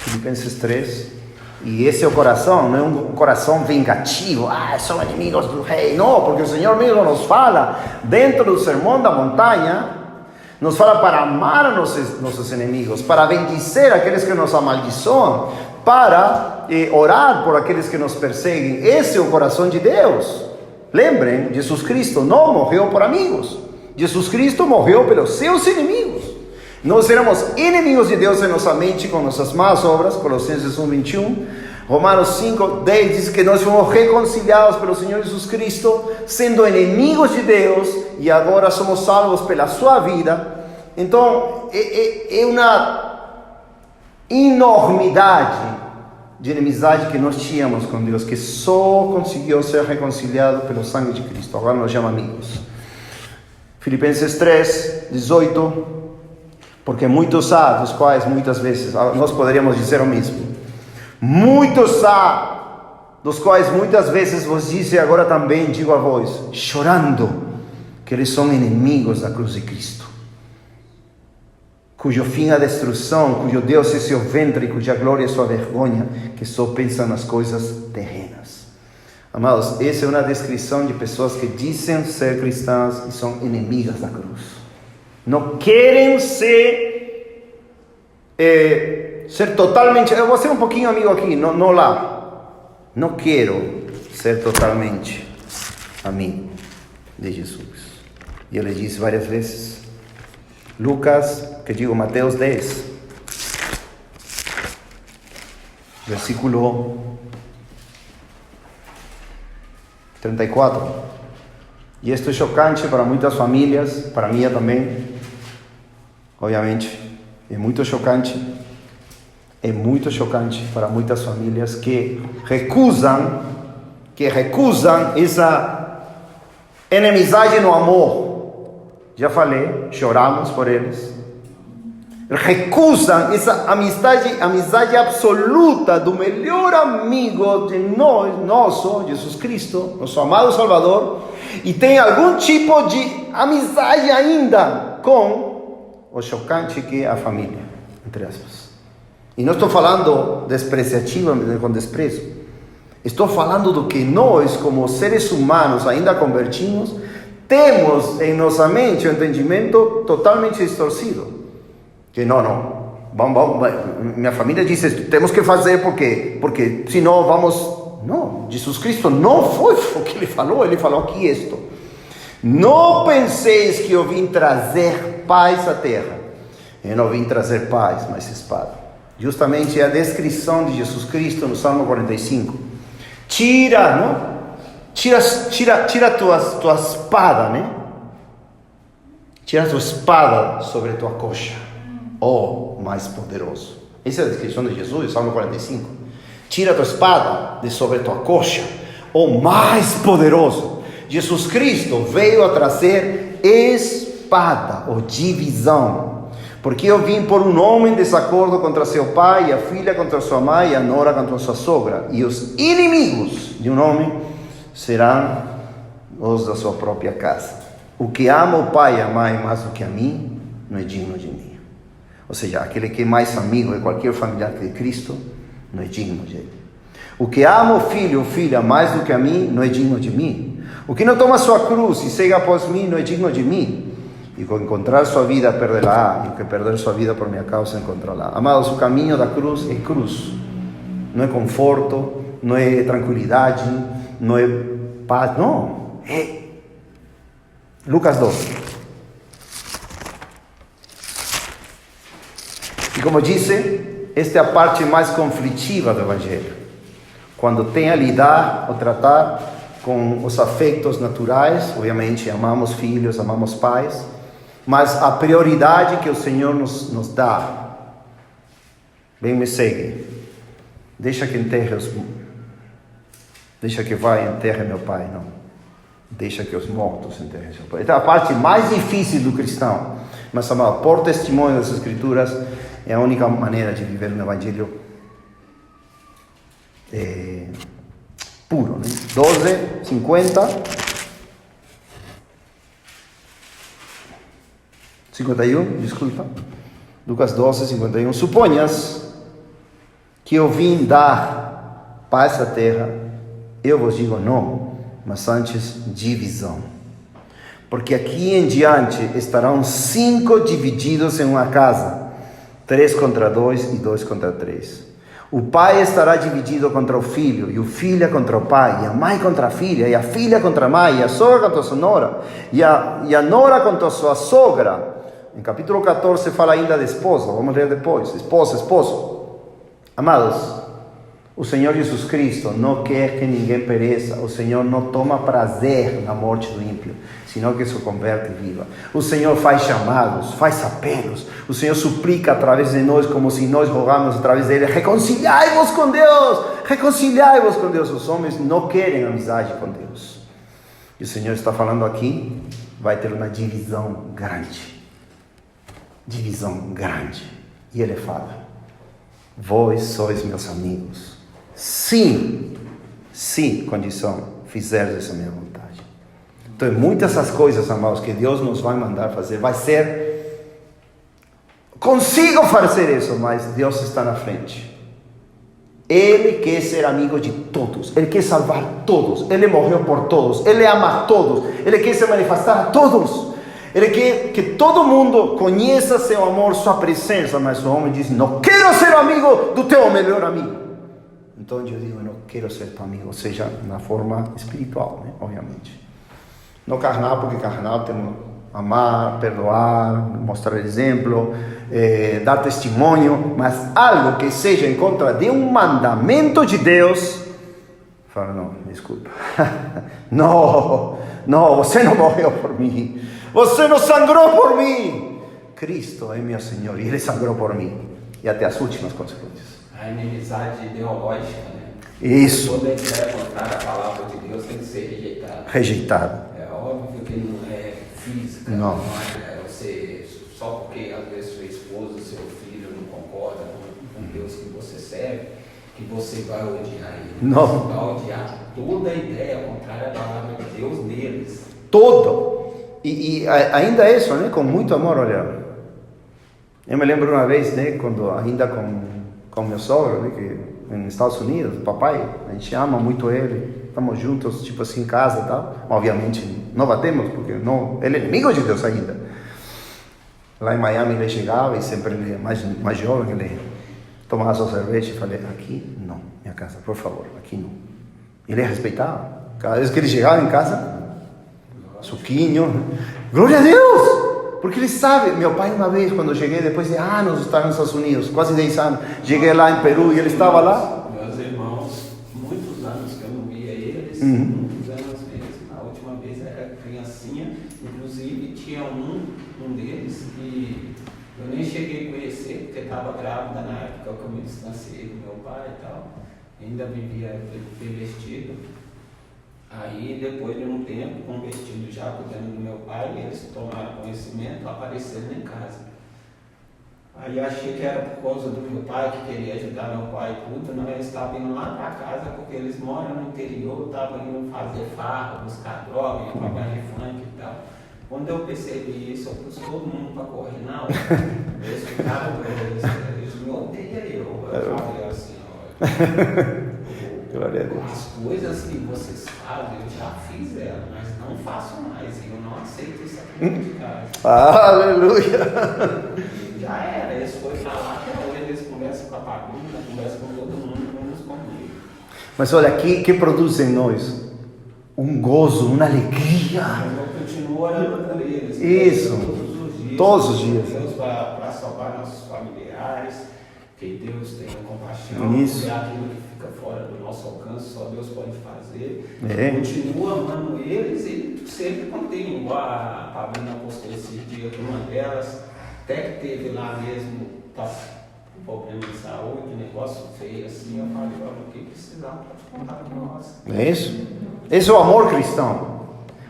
Filipenses 3. E esse é o coração, não é um coração vingativo. São inimigos do rei. Não, porque o Senhor mesmo nos fala, dentro do Sermão da Montanha, nos fala para amar nossos inimigos, para bendizer aqueles que nos amaldiçoam, para orar por aqueles que nos perseguem. Esse é o coração de Deus. Lembrem, Jesus Cristo não morreu por amigos. Jesus Cristo morreu pelos seus inimigos. Nós éramos inimigos de Deus em nossa mente com nossas más obras, Colossenses 1:21. Romanos 5:10 diz que nós fomos reconciliados pelo Senhor Jesus Cristo, sendo inimigos de Deus, e agora somos salvos pela sua vida. Então, é uma enormidade de inimizade que nós tínhamos com Deus, que só conseguiu ser reconciliado pelo sangue de Cristo. Agora nos chama amigos. Filipenses 3:18, porque muitos há, dos quais muitas vezes, nós poderíamos dizer o mesmo. Muitos há, dos quais muitas vezes vos disse, agora também digo a vós, chorando, que eles são inimigos da cruz de Cristo, cujo fim é a destruição, cujo Deus é seu ventre, cuja glória é sua vergonha, que só pensam nas coisas terrenas. Amados, essa é uma descrição de pessoas que dizem ser cristãs e são inimigas da cruz. Não querem ser totalmente... Eu vou ser um pouquinho amigo aqui, não lá. Não quero ser totalmente amigo de Jesus. E ele diz várias vezes. Mateus 10, versículo 34. E isto é chocante para muitas famílias, para mim também, obviamente, é muito chocante para muitas famílias que recusam essa inimizade no amor. Já falei, choramos por eles. Recusam essa amizade absoluta do melhor amigo de nós, nosso, Jesus Cristo, nosso amado Salvador, e tem algum tipo de amizade ainda com o chocante que é a família, entre aspas. E não estou falando despreciativo com desprezo. Estou falando do que nós, como seres humanos ainda convertidos, temos em nossa mente um entendimento totalmente distorcido. Que não, minha família diz isso, temos que fazer porque senão vamos... Não, Jesus Cristo não foi o que ele falou aqui isto. Não penseis que eu vim trazer paz à terra. Eu não vim trazer paz, mas espada. Justamente é a descrição de Jesus Cristo no Salmo 45. Tira tua espada, né? Tira tua espada sobre tua coxa, ó mais poderoso. Essa é a descrição de Jesus, Salmo 45. Tira tua espada de sobre tua coxa, ó mais poderoso. Jesus Cristo veio a trazer espada, ou divisão. Porque eu vim por um homem em desacordo contra seu pai, e a filha contra sua mãe, e a nora contra sua sogra. E os inimigos de um homem serão os da sua própria casa. O que ama o pai e a mãe mais do que a mim, não é digno de mim. Ou seja, aquele que é mais amigo de qualquer familiar de Cristo, não é digno de ele. O que ama o filho ou filha mais do que a mim, não é digno de mim. O que não toma sua cruz e segue após mim, não é digno de mim. E com encontrar sua vida, perderá. E o que perder sua vida por minha causa, encontrará. Amados, o caminho da cruz é cruz. Não é conforto, não é tranquilidade, não é paz, não. É Lucas 12. E como disse, esta é a parte mais conflitiva do Evangelho. Quando tem a lidar ou tratar com os afetos naturais, obviamente amamos filhos, amamos pais, mas a prioridade que o Senhor nos dá. Vem, me segue. Deixa que vá e enterre meu pai, não. Deixa que os mortos enterrem seu pai. Esta é a parte mais difícil do cristão. Mas, amado, por testemunho das Escrituras, é a única maneira de viver um evangelho puro, né? 12, 50, 51, desculpa. Lucas 12, 51. Suponhas que eu vim dar paz à terra, eu vos digo não, mas antes divisão. Porque aqui em diante estarão 5 divididos em uma casa, 3 contra 2 e 2 contra 3. O pai estará dividido contra o filho, e o filho contra o pai, e a mãe contra a filha, e a filha contra a mãe, e a sogra contra a sua nora, e a nora contra a sua sogra. Em capítulo 14 fala ainda de esposa, vamos ler depois. Esposa, esposo. Amados, o Senhor Jesus Cristo não quer que ninguém pereça. O Senhor não toma prazer na morte do ímpio, senão que se converte e viva. O Senhor faz chamados, faz apelos. O Senhor suplica através de nós, como se nós rogamos através dele: reconciliai-vos com Deus, reconciliai-vos com Deus. Os homens não querem amizade com Deus. E o Senhor está falando aqui, vai ter uma divisão grande. Divisão grande. E ele fala: vós sois meus amigos. Sim, condição, fizerdes essa minha vontade. Então, muitas das coisas, amados, que Deus nos vai mandar fazer, vai ser, consigo fazer isso, mas Deus está na frente. Ele quer ser amigo de todos, Ele quer salvar todos, Ele morreu por todos, Ele ama a todos, Ele quer se manifestar a todos. Ele quer que todo mundo conheça seu amor, sua presença, mas o homem diz: não quero ser amigo do teu melhor amigo. Então eu digo: eu não quero ser teu amigo, ou seja, na forma espiritual, né? Obviamente. Não carnal, porque carnal temos amar, perdoar, mostrar exemplo, dar testemunho, mas algo que seja em contra de um mandamento de Deus, fala: não, desculpa, não, você não morreu por mim. Você não sangrou por mim. Cristo é meu Senhor e Ele sangrou por mim. E até as últimas consequências. A inimizade ideológica, né? Isso. Toda ideia contrária à palavra de Deus tem que ser rejeitada. Rejeitado. É óbvio que não é física. Não. É você, só porque às vezes sua esposa, seu filho não concorda com Deus que você serve, que você vai odiar ele. Não. Você vai odiar toda a ideia contrária à palavra de Deus neles. Todo. E ainda isso, né? Com muito amor, olha. Eu me lembro uma vez, né? Quando ainda com meu sogro, né? Que nos Estados Unidos, papai, a gente ama muito ele. Estamos juntos, tipo assim, em casa e tal. Obviamente, não batemos, porque não, ele é inimigo de Deus ainda. Lá em Miami ele chegava e sempre ele, mais jovem, ele tomava sua cerveja e falei: aqui não, minha casa, por favor, aqui não. Ele respeitava. Cada vez que ele chegava em casa, suquinho, glória a Deus, porque ele sabe. Meu pai, uma vez, quando eu cheguei, depois de anos de estar nos Estados Unidos, quase 10 anos, cheguei lá em Peru e ele estava lá. Meus irmãos, muitos anos que eu não via eles, muitos anos mesmo. A última vez era criancinha, inclusive tinha um deles que eu nem cheguei a conhecer, porque estava grávida na época que eu me distanciei do meu pai e tal, ainda vivia revestido. Aí, depois de um tempo, convertido já cuidando do meu pai, eles tomaram conhecimento, apareceram em casa. Aí achei que era por causa do meu pai, que queria ajudar meu pai e tudo. Não, eles estavam indo lá para casa, porque eles moram no interior, estavam indo fazer farra, buscar droga, ir para baile funk e tal. Quando eu percebi isso, eu pus todo mundo para correr na hora. Eles ficaram, eles me odeiam. Eu falei assim: olha, as coisas que vocês fazem, eu já fiz elas, mas não faço mais. E eu não aceito isso aqui de casa. Aleluia! E já era, eles foram pra lá, até hoje eles conversam com a bagunça, conversam com todo mundo, menos comigo. Mas olha, que produz em nós um gozo, uma alegria. Eu continuo orando por eles. Isso. Todos os dias. Deus para salvar nossos familiares, que Deus tenha compaixão. Isso. É aquilo que fica fora do nosso alcance, só Deus pode fazer. É. Continua amando eles e sempre contém. Igual a Pablina postou esse dia com uma delas, até que teve lá mesmo, tá com problema de saúde, negócio feio assim. Eu falei: olha, o que precisar, pode contar com nós. É isso? Esse é o amor cristão.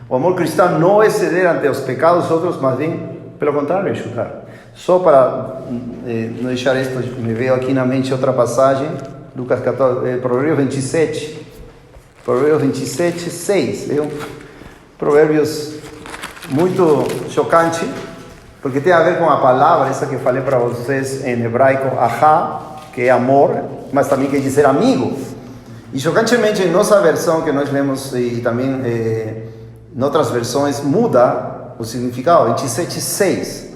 O amor cristão não é ceder ante os pecados dos outros, mas bem, pelo contrário, ajudar. Só para não deixar isto, me veio aqui na mente outra passagem, Lucas 14, Provérbios 27. Provérbios 27, 6. É um provérbios muito chocante, porque tem a ver com a palavra, essa que eu falei para vocês em hebraico, ahá, que é amor, mas também quer dizer amigo. E chocantemente, em nossa versão, que nós lemos, e também em outras versões, muda o significado. 27,6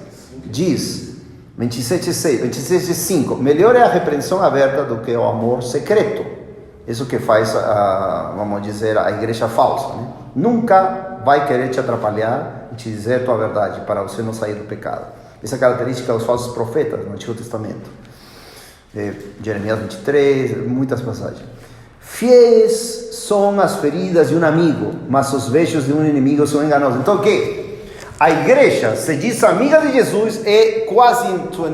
diz, 27,6, 27,5, melhor é a repreensão aberta do que o amor secreto. Isso que faz, vamos dizer, a igreja falsa, né? Nunca vai querer te atrapalhar e te dizer a tua verdade, para você não sair do pecado. Essa característica dos falsos profetas no Antigo Testamento. Jeremias 23, muitas passagens. Fiéis são as feridas de um amigo, mas os beijos de um inimigo são enganosos. Então o quê? A igreja se diz amiga de Jesus e quase em sua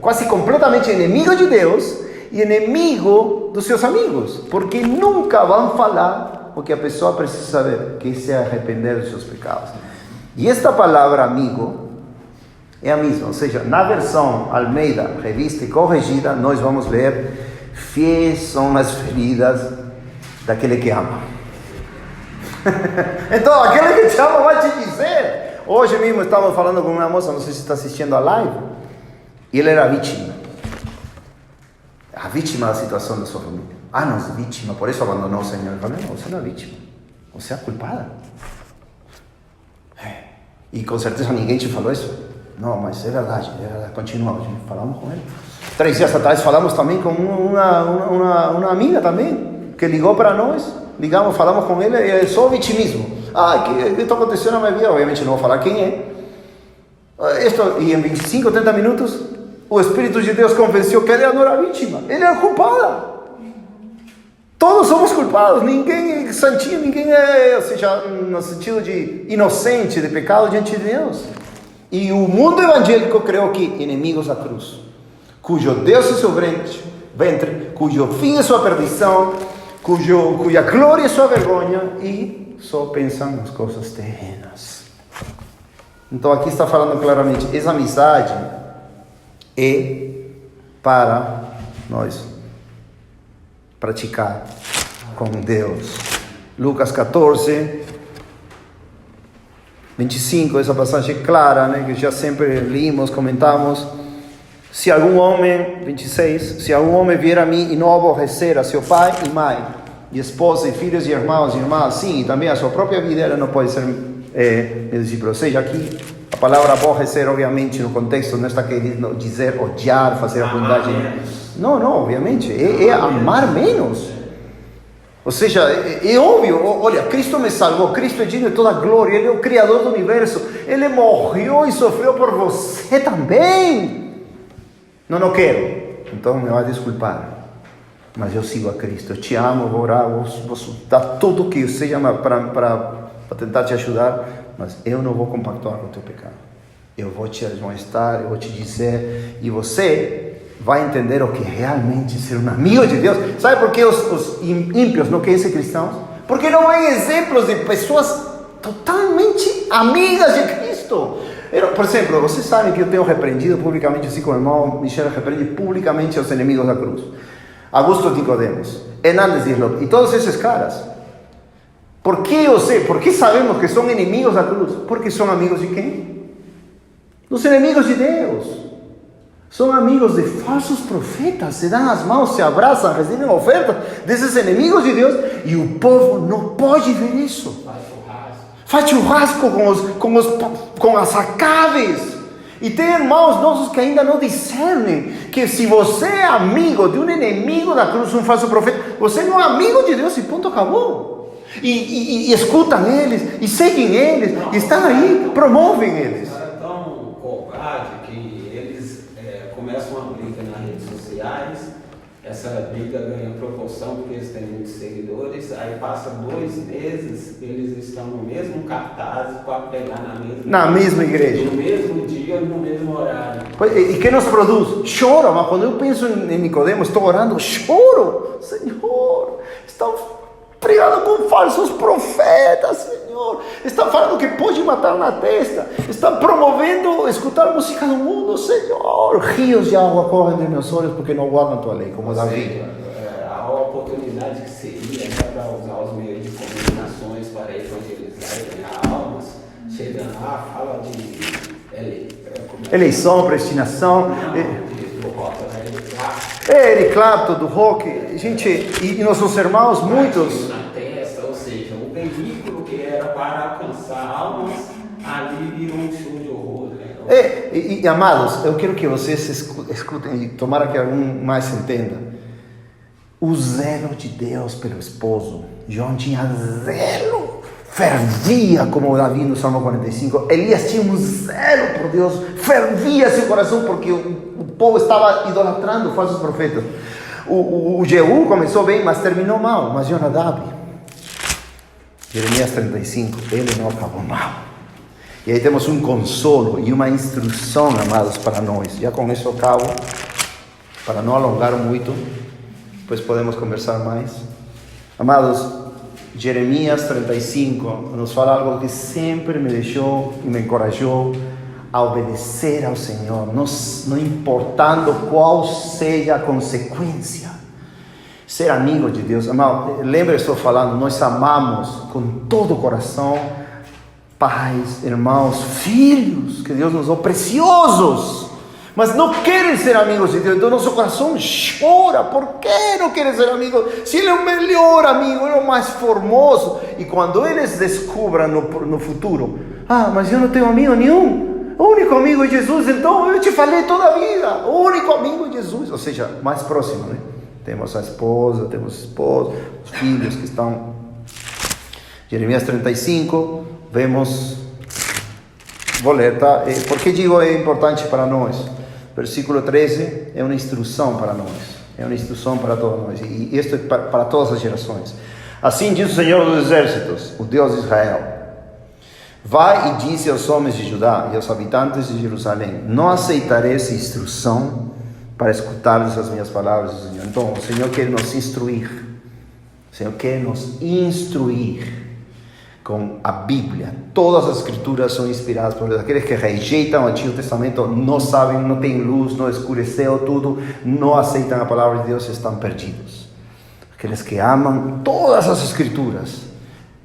quase completamente inimigo de Deus e inimigo dos seus amigos, porque nunca vão falar o que a pessoa precisa saber, que é se arrepender dos seus pecados. E esta palavra amigo é a mesma, ou seja, na versão Almeida, revista e corrigida, nós vamos ler: fiéis são as feridas daquele que ama. Então, aquele que te ama vai te dizer. Hoje mesmo estava falando com uma moça, não sei se está assistindo a live, e ele era vítima. A vítima da situação da sua família. Ah, não, é vítima, por isso abandonou o Senhor. Eu falei: não, você não é vítima, você é a culpada. E com certeza ninguém te falou isso. Não, mas é verdade, continuamos, falamos com ele. 3 dias atrás falamos também com uma amiga também, que ligou para nós, falamos com ele, e é só vitimismo. Que está acontecendo na minha vida, obviamente não vou falar quem é. E em 25, 30 minutos, o Espírito de Deus convenceu que ela não era vítima, ele era culpada. Todos somos culpados, ninguém é santinho, ninguém é, ou seja, no sentido de inocente, de pecado diante de Deus. E o mundo evangélico criou que inimigos da cruz, cujo Deus é seu ventre, cujo fim é sua perdição, cuja glória é sua vergonha, e só pensam nas coisas terrenas. Então aqui está falando claramente, essa amizade é para nós praticar com Deus. Lucas 14, 25, essa passagem clara, né, que já sempre limos, comentamos. Se algum homem, 26, se algum homem vier a mim e não aborrecer a seu pai e mãe, e esposa, e filhos, e irmãos, e irmãs, sim, e também a sua própria vida, ele não pode ser meu discípulo. Ou seja, aqui a palavra aborrecer, obviamente, no contexto não está querendo dizer odiar, fazer a bondade. Não, obviamente, é amar menos. Ou seja, é óbvio, olha, Cristo me salvou, Cristo é digno de toda a glória, Ele é o Criador do universo, Ele morreu e sofreu por você também. Não quero, então me vai desculpar, mas eu sigo a Cristo, eu te amo, vou orar, vou dar tudo o que eu seja para tentar te ajudar, mas eu não vou compactuar com o teu pecado. Eu vou te admoestar, eu vou te dizer, e você vai entender o que realmente é ser um amigo de Deus. Sabe por que os ímpios não querem ser cristãos? Porque não há exemplos de pessoas totalmente amigas de Cristo. Por exemplo, vocês sabem que eu tenho repreendido publicamente, assim como o irmão Michel repreende publicamente os inimigos da cruz. Augusto Nicodemos, Hernández de Lopes, e todos esses caras. Por que sabemos que são inimigos da cruz? Porque são amigos de quem? Dos inimigos de Deus. São amigos de falsos profetas, se dão as mãos, se abraçam, recebem ofertas desses inimigos de Deus, e o povo não pode ver isso. Faz churrasco com as acaves. E tem irmãos nossos que ainda não discernem que se você é amigo de um inimigo da cruz, um falso profeta, você não é amigo de Deus, e ponto, acabou. E escutam eles, e seguem eles, e estão aí, promovem eles. É tão covarde que eles começam uma briga nas redes sociais, essa briga ganha proporção porque eles têm muitos seguidores, aí passa 2 meses, eles estão no mesmo cartaz para pregar na mesma igreja, no mesmo dia, no mesmo horário. E que nos produz? Choro, mas quando eu penso em Nicodemos, estou orando, choro, Senhor, estão pregando com falsos profetas, Senhor, estão falando que pode matar na testa, estão promovendo escutar a música do mundo, Senhor, rios de água correm de meus olhos porque não guardam a tua lei, como Davi. A oportunidade que seria para usar os meios de comunicações para evangelizar e ganhar almas, chega lá, fala de eleição, predestinação, Eric Clapton, do rock, gente, e nossos irmãos, muitos. Na testa, ou seja, o veículo que era para alcançar almas, ali virou um show de horror. Né? E amados, eu quero que vocês escutem, e tomara que algum mais entenda. O zelo de Deus pelo esposo. João tinha zelo, fervia como Davi no Salmo 45. Elias tinha um zelo por Deus, fervia seu coração porque o povo estava idolatrando falsos profetas. O Jeú começou bem, mas terminou mal. Mas Jonadab, Jeremias 35, ele não acabou mal. E aí temos um consolo e uma instrução, amados, para nós. Já com isso eu acabo, para não alongar muito, depois podemos conversar mais. Amados, Jeremias 35 nos fala algo que sempre me deixou e me encorajou a obedecer ao Senhor, não importando qual seja a consequência. Ser amigo de Deus, amado, lembra, eu estou falando, nós amamos com todo o coração pais, irmãos, filhos que Deus nos deu, preciosos, mas não querem ser amigos de Deus. Então nosso coração chora. Por que não querem ser amigos? Se Ele é o melhor amigo, Ele é o mais formoso. E quando eles descubram no futuro, mas eu não tenho amigo nenhum, o único amigo é Jesus. Então eu te falei toda a vida, o único amigo é Jesus. Ou seja, mais próximo, né? Temos a esposa, temos o esposo, os filhos que estão. Jeremias 35, vemos. Vou ler, tá? Por que digo é importante para nós? Versículo 13 é uma instrução para nós. É uma instrução para todos nós. E isto é para todas as gerações. Assim diz o Senhor dos Exércitos, o Deus de Israel: vai e disse aos homens de Judá e aos habitantes de Jerusalém: não aceitarei essa instrução para escutar as minhas palavras do Senhor. Então o Senhor quer nos instruir. O Senhor quer nos instruir com a Bíblia. Todas as escrituras são inspiradas por Deus. Aqueles que rejeitam o Antigo Testamento não sabem, não têm luz, não escureceu tudo, não aceitam a palavra de Deus, estão perdidos. Aqueles que amam todas as escrituras,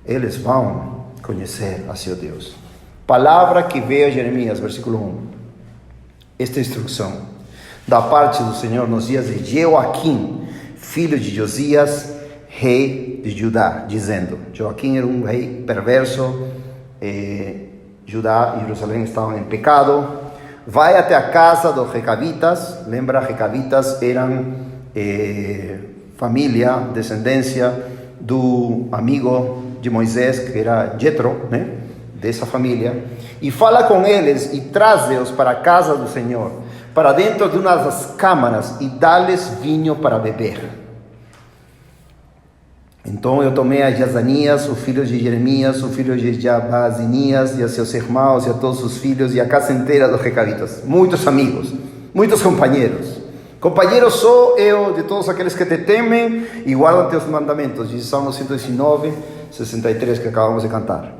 eles vão conhecer a seu Deus. Palavra que veio a Jeremias, versículo 1. Esta instrução da parte do Senhor nos dias de Joaquim, filho de Josias, rei de Judá, dizendo: Joaquim era um rei perverso, Judá e Jerusalém estavam em pecado. Vai até a casa dos recabitas. Lembra, recabitas eram família, descendência do amigo de Moisés, que era Jetro, né? Dessa família. E fala com eles e traze-os para a casa do Senhor, para dentro de uma das câmaras, e dá-lhes vinho para beber. Então eu tomei a Jazanias, o filho de Jeremias, o filho de Jabazinias, e a seus irmãos, e a todos os filhos, e a casa inteira dos recabitas. Muitos amigos, muitos companheiros. Companheiro sou eu de todos aqueles que te temem e guardam teus mandamentos. Diz Salmo 119, 63, que acabamos de cantar.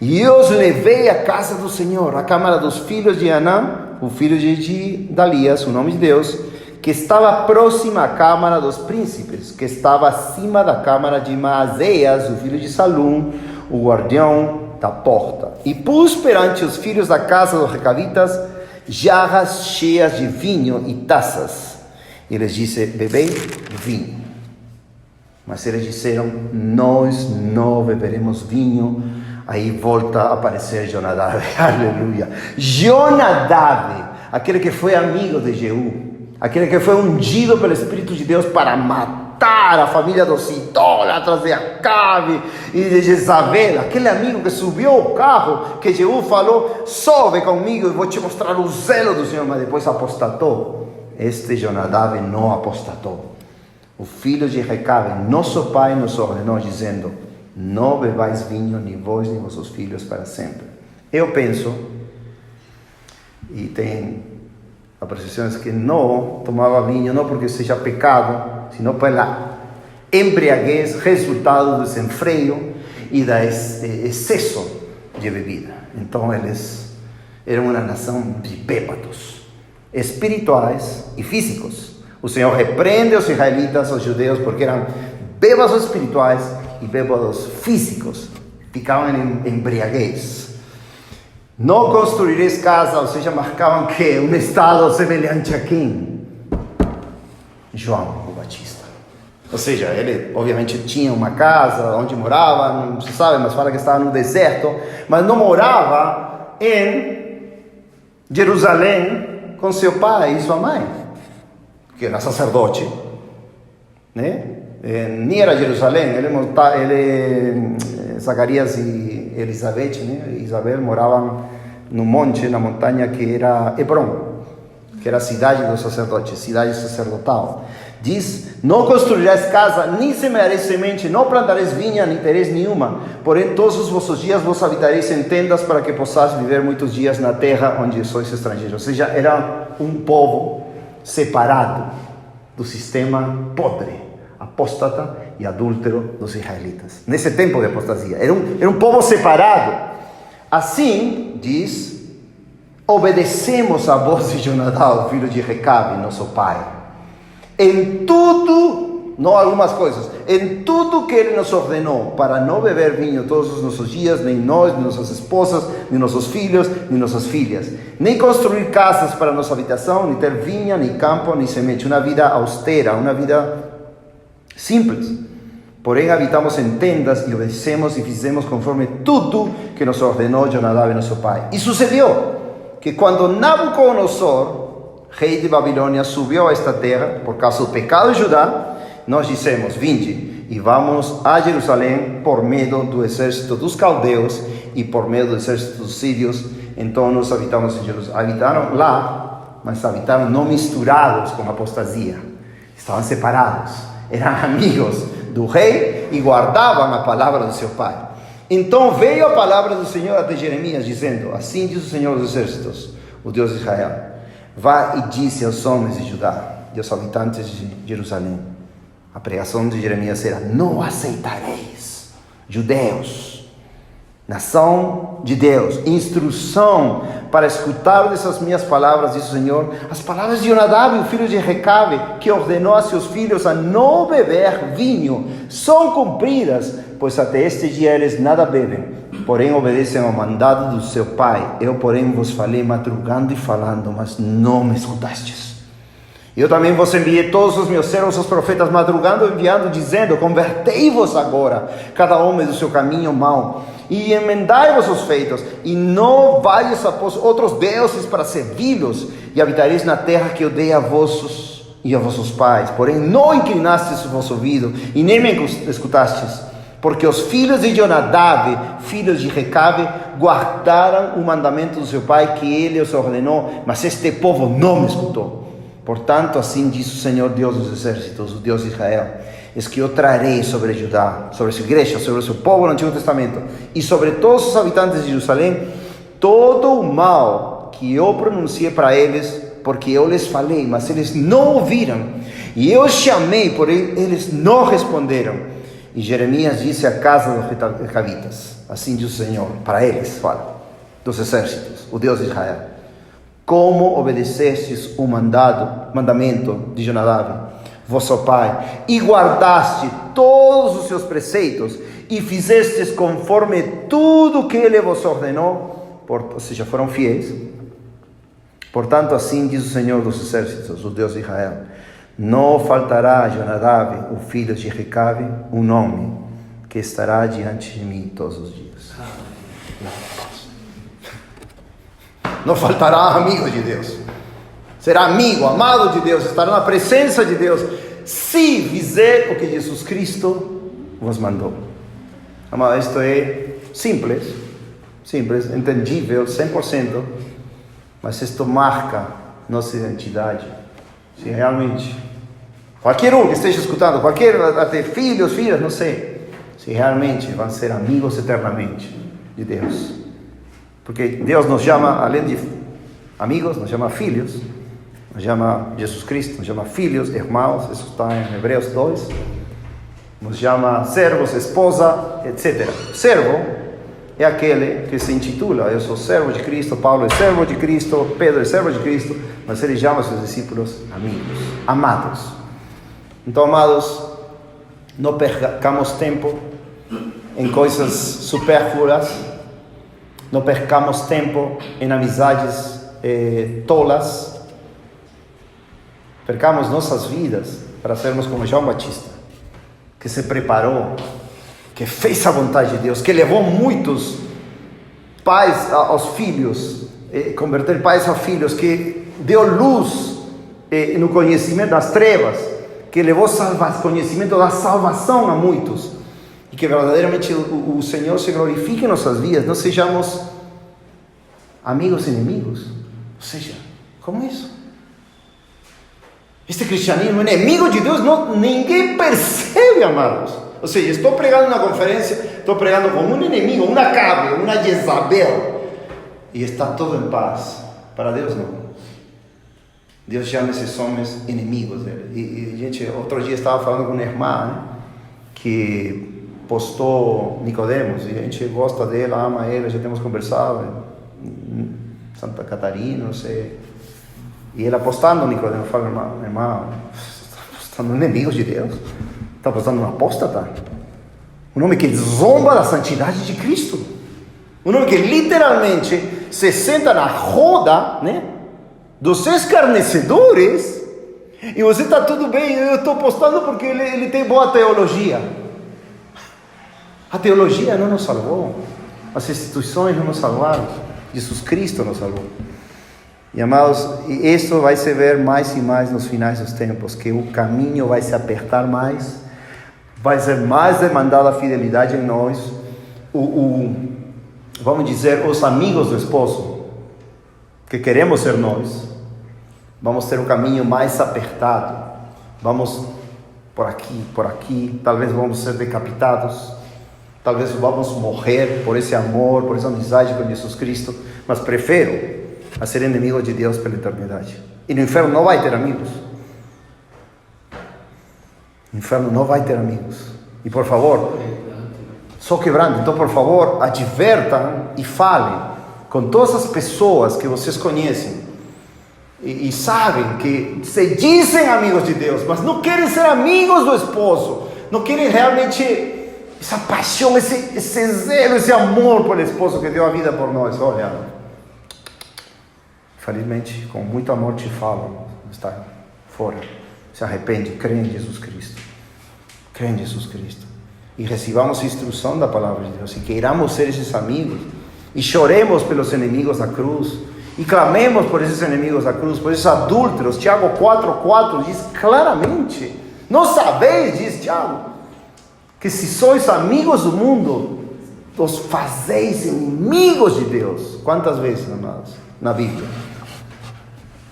E eu os levei à casa do Senhor, à câmara dos filhos de Anã, o filho de Dalias, o nome de Deus, que estava próxima à câmara dos príncipes, que estava acima da câmara de Maazéias, o filho de Salum, o guardião da porta. E pus perante os filhos da casa dos recabitas jarras cheias de vinho e taças. E eles disse: bebei vinho. Mas eles disseram: nós não beberemos vinho. Aí volta a aparecer Jonadab. Aleluia. Jonadab, aquele que foi amigo de Jeú, aquele que foi ungido pelo Espírito de Deus para matar a família dos idólatras de Acabe e de Jezabel, aquele amigo que subiu ao carro, que Jeú falou: sobe comigo e vou te mostrar o zelo do Senhor, mas depois apostatou. Este Jonadab não apostatou. O filho de Recabe, nosso pai, nos ordenou, dizendo: não bebais vinho, nem vós, nem vossos filhos, para sempre. Eu penso, e tem apreciações, que não tomava vinho, não porque seja pecado, sino pela embriaguez, resultado do desenfreio e do excesso de bebida. Então eles eram uma nação de bêbados, espirituais e físicos. O Senhor repreende os israelitas, os judeus, porque eram bêbados espirituais e bêbados físicos, ficavam em embriaguez. Não construireis casa, ou seja, marcavam que um estado semelhante a quem? João o Batista. Ou seja, ele obviamente tinha uma casa onde morava, não se sabe, mas fala que estava no deserto, mas não morava em Jerusalém com seu pai e sua mãe, que era sacerdote, né? Nem era Jerusalém, Zacarias e e Elizabeth, né? Isabel moravam no monte, na montanha que era Hebron, que era a cidade dos sacerdotes, cidade sacerdotal. Diz: não construirás casa, nem semeareis semente, não plantareis vinha, nem tereis nenhuma. Porém, todos os vossos dias vos habitareis em tendas, para que possais viver muitos dias na terra onde sois estrangeiros. Ou seja, era um povo separado do sistema podre, apóstata e adúltero dos israelitas. Nesse tempo de apostasia, era um povo separado. Assim, diz, obedecemos a voz de Jonadab, filho de Recabe, nosso pai, em tudo, não algumas coisas, em tudo que ele nos ordenou, para não beber vinho todos os nossos dias, nem nós, nem nossas esposas, nem nossos filhos, nem nossas filhas, nem construir casas para nossa habitação, nem ter vinha, nem campo, nem semente, uma vida austera, uma vida simples. Porém, habitamos em tendas e obedecemos e fizemos conforme tudo que nos ordenou Jonadab, nosso pai. E sucedeu que quando Nabucodonosor, rei de Babilônia, subiu a esta terra, por causa do pecado de Judá, nós dissemos: vinde e vamos a Jerusalém por medo do exército dos caldeus e por medo do exército dos sírios. Então nós habitamos em Jerusalém. Habitaram lá, mas habitaram não misturados com apostasia. Estavam separados, eram amigos do rei e guardavam a palavra do seu pai. Então veio a palavra do Senhor até Jeremias, dizendo: assim diz o Senhor dos exércitos, o Deus de Israel: vá e disse aos homens de Judá e aos habitantes de Jerusalém. A pregação de Jeremias era: não aceitareis, judeus, nação de Deus, instrução para escutar dessas minhas palavras, diz o Senhor, as palavras de Jonadab, o filho de Recabe, que ordenou a seus filhos a não beber vinho, são cumpridas, pois até este dia eles nada bebem, porém obedecem ao mandado do seu pai. Eu, porém, vos falei madrugando e falando, mas não me escutastes. Eu também vos enviei todos os meus servos, os profetas, madrugando, enviando, dizendo: convertei-vos agora, cada homem do seu caminho mau, e emendai-vos os feitos, e não vayas após outros deuses para servi-los, e habitareis na terra que eu dei a vossos e a vossos pais. Porém não inclinastes o vosso ouvido, e nem me escutastes, porque os filhos de Jonadab, filhos de Recabe, guardaram o mandamento do seu pai que ele os ordenou, mas este povo não me escutou. Portanto, assim diz o Senhor Deus dos exércitos, o Deus de Israel: es que eu trarei sobre Judá, sobre sua igreja, sobre o seu povo no Antigo Testamento, e sobre todos os habitantes de Jerusalém, todo o mal que eu pronunciei para eles, porque eu lhes falei, mas eles não ouviram, e eu chamei, porém eles não responderam. E Jeremias disse à casa dos recabitas: assim diz o Senhor, para eles fala, dos exércitos, o Deus de Israel: como obedecestes o mandamento de Jonadab, vosso pai, e guardaste todos os seus preceitos, e fizestes conforme tudo que ele vos ordenou, ou seja, foram fiéis. Portanto, assim diz o Senhor dos exércitos, o Deus de Israel: não faltará a Jonadab, o filho de Recabe, um nome que estará diante de mim todos os dias. Não faltará amigo de Deus. Será amigo, amado de Deus, estará na presença de Deus, se fizer o que Jesus Cristo vos mandou. Amado, isto é simples, entendível, 100%, mas isto marca nossa identidade. Se realmente, qualquer um que esteja escutando, até filhos, filhas, não sei, se realmente vão ser amigos eternamente de Deus. Porque Deus nos chama, além de amigos, nos chama filhos, nos chama Jesus Cristo, nos chama filhos, irmãos, isso está em Hebreus 2, nos chama servos, esposa, etc. Servo é aquele que se intitula: eu sou servo de Cristo, Paulo é servo de Cristo, Pedro é servo de Cristo, mas ele chama seus discípulos amigos, amados. Então, amados, não percamos tempo em coisas supérfluas, não percamos tempo em amizades tolas, percamos nossas vidas para sermos como João Batista, que se preparou, que fez a vontade de Deus, que levou muitos pais aos filhos, converter pais a filhos, que deu luz no conhecimento das trevas, que levou conhecimento da salvação a muitos. e que verdadeiramente o Senhor se glorifique em nossas vidas, não sejamos amigos inimigos. Ou seja, como isso? Este cristianismo inimigo de Deus, não, ninguém percebe, amados. Ou seja, estou pregando na conferência, estou pregando como um inimigo, uma Acabe, uma Jezabel, e está tudo em paz. Para Deus não. Deus chama esses homens inimigos dele. E gente, outro dia estava falando com uma irmã, né, que postou Nicodemos, e a gente gosta dele, ama ele, já temos conversado em Santa Catarina, não sei. E ela postando Nicodemos, fala, irmão, está postando inimigos de Deus, está postando um apóstata, um homem que zomba da santidade de Cristo, um homem que literalmente se senta na roda, né, dos escarnecedores, e você está tudo bem, eu estou postando porque ele tem boa teologia. A teologia não nos salvou, as instituições não nos salvaram, Jesus Cristo nos salvou. E amados, isso vai se ver mais e mais nos finais dos tempos, que o caminho vai se apertar mais, vai ser mais demandada a fidelidade em nós, vamos dizer, os amigos do esposo, que queremos ser nós, vamos ter um caminho mais apertado, vamos por aqui, talvez vamos ser decapitados, talvez vamos morrer por esse amor, por essa amizade com Jesus Cristo, mas prefiro a ser inimigo de Deus pela eternidade. E no inferno não vai ter amigos. No inferno não vai ter amigos. E por favor, só quebrando, então por favor, advertam e falem com todas as pessoas que vocês conhecem e sabem que se dizem amigos de Deus, mas não querem ser amigos do esposo, não querem realmente essa paixão, esse zelo, esse amor por esposo que deu a vida por nós. Olha, felizmente, com muito amor te falo, está fora, se arrepende, crê em Jesus Cristo, crê em Jesus Cristo, e recebamos a instrução da palavra de Deus, e queiramos ser esses amigos, e choremos pelos inimigos da cruz, e clamemos por esses inimigos da cruz, por esses adúlteros. Tiago 4,4 diz claramente, não sabeis, diz Tiago, que se sois amigos do mundo, os fazeis inimigos de Deus. Quantas vezes, amados, na Bíblia?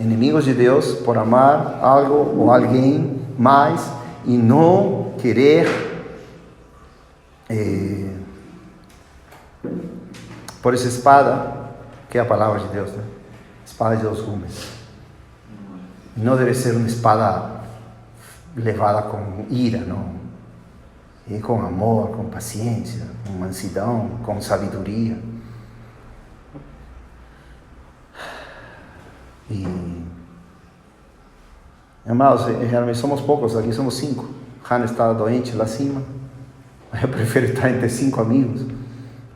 Inimigos de Deus por amar algo ou alguém mais e não querer por essa espada, que é a palavra de Deus, né? Espada de dois gumes. Não deve ser uma espada levada com ira, não. E com amor, com paciência, com mansidão, com sabedoria. E, amados, realmente somos poucos aqui, somos 5. Hannah está doente lá acima. Eu prefiro estar entre 5 amigos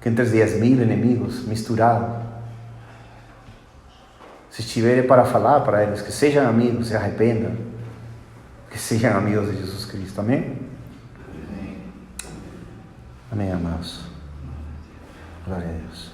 que entre 10.000 inimigos misturados. Se estiverem para falar para eles, que sejam amigos, se arrependam, que sejam amigos de Jesus Cristo. Amém? Amém, amados. Glória a Deus.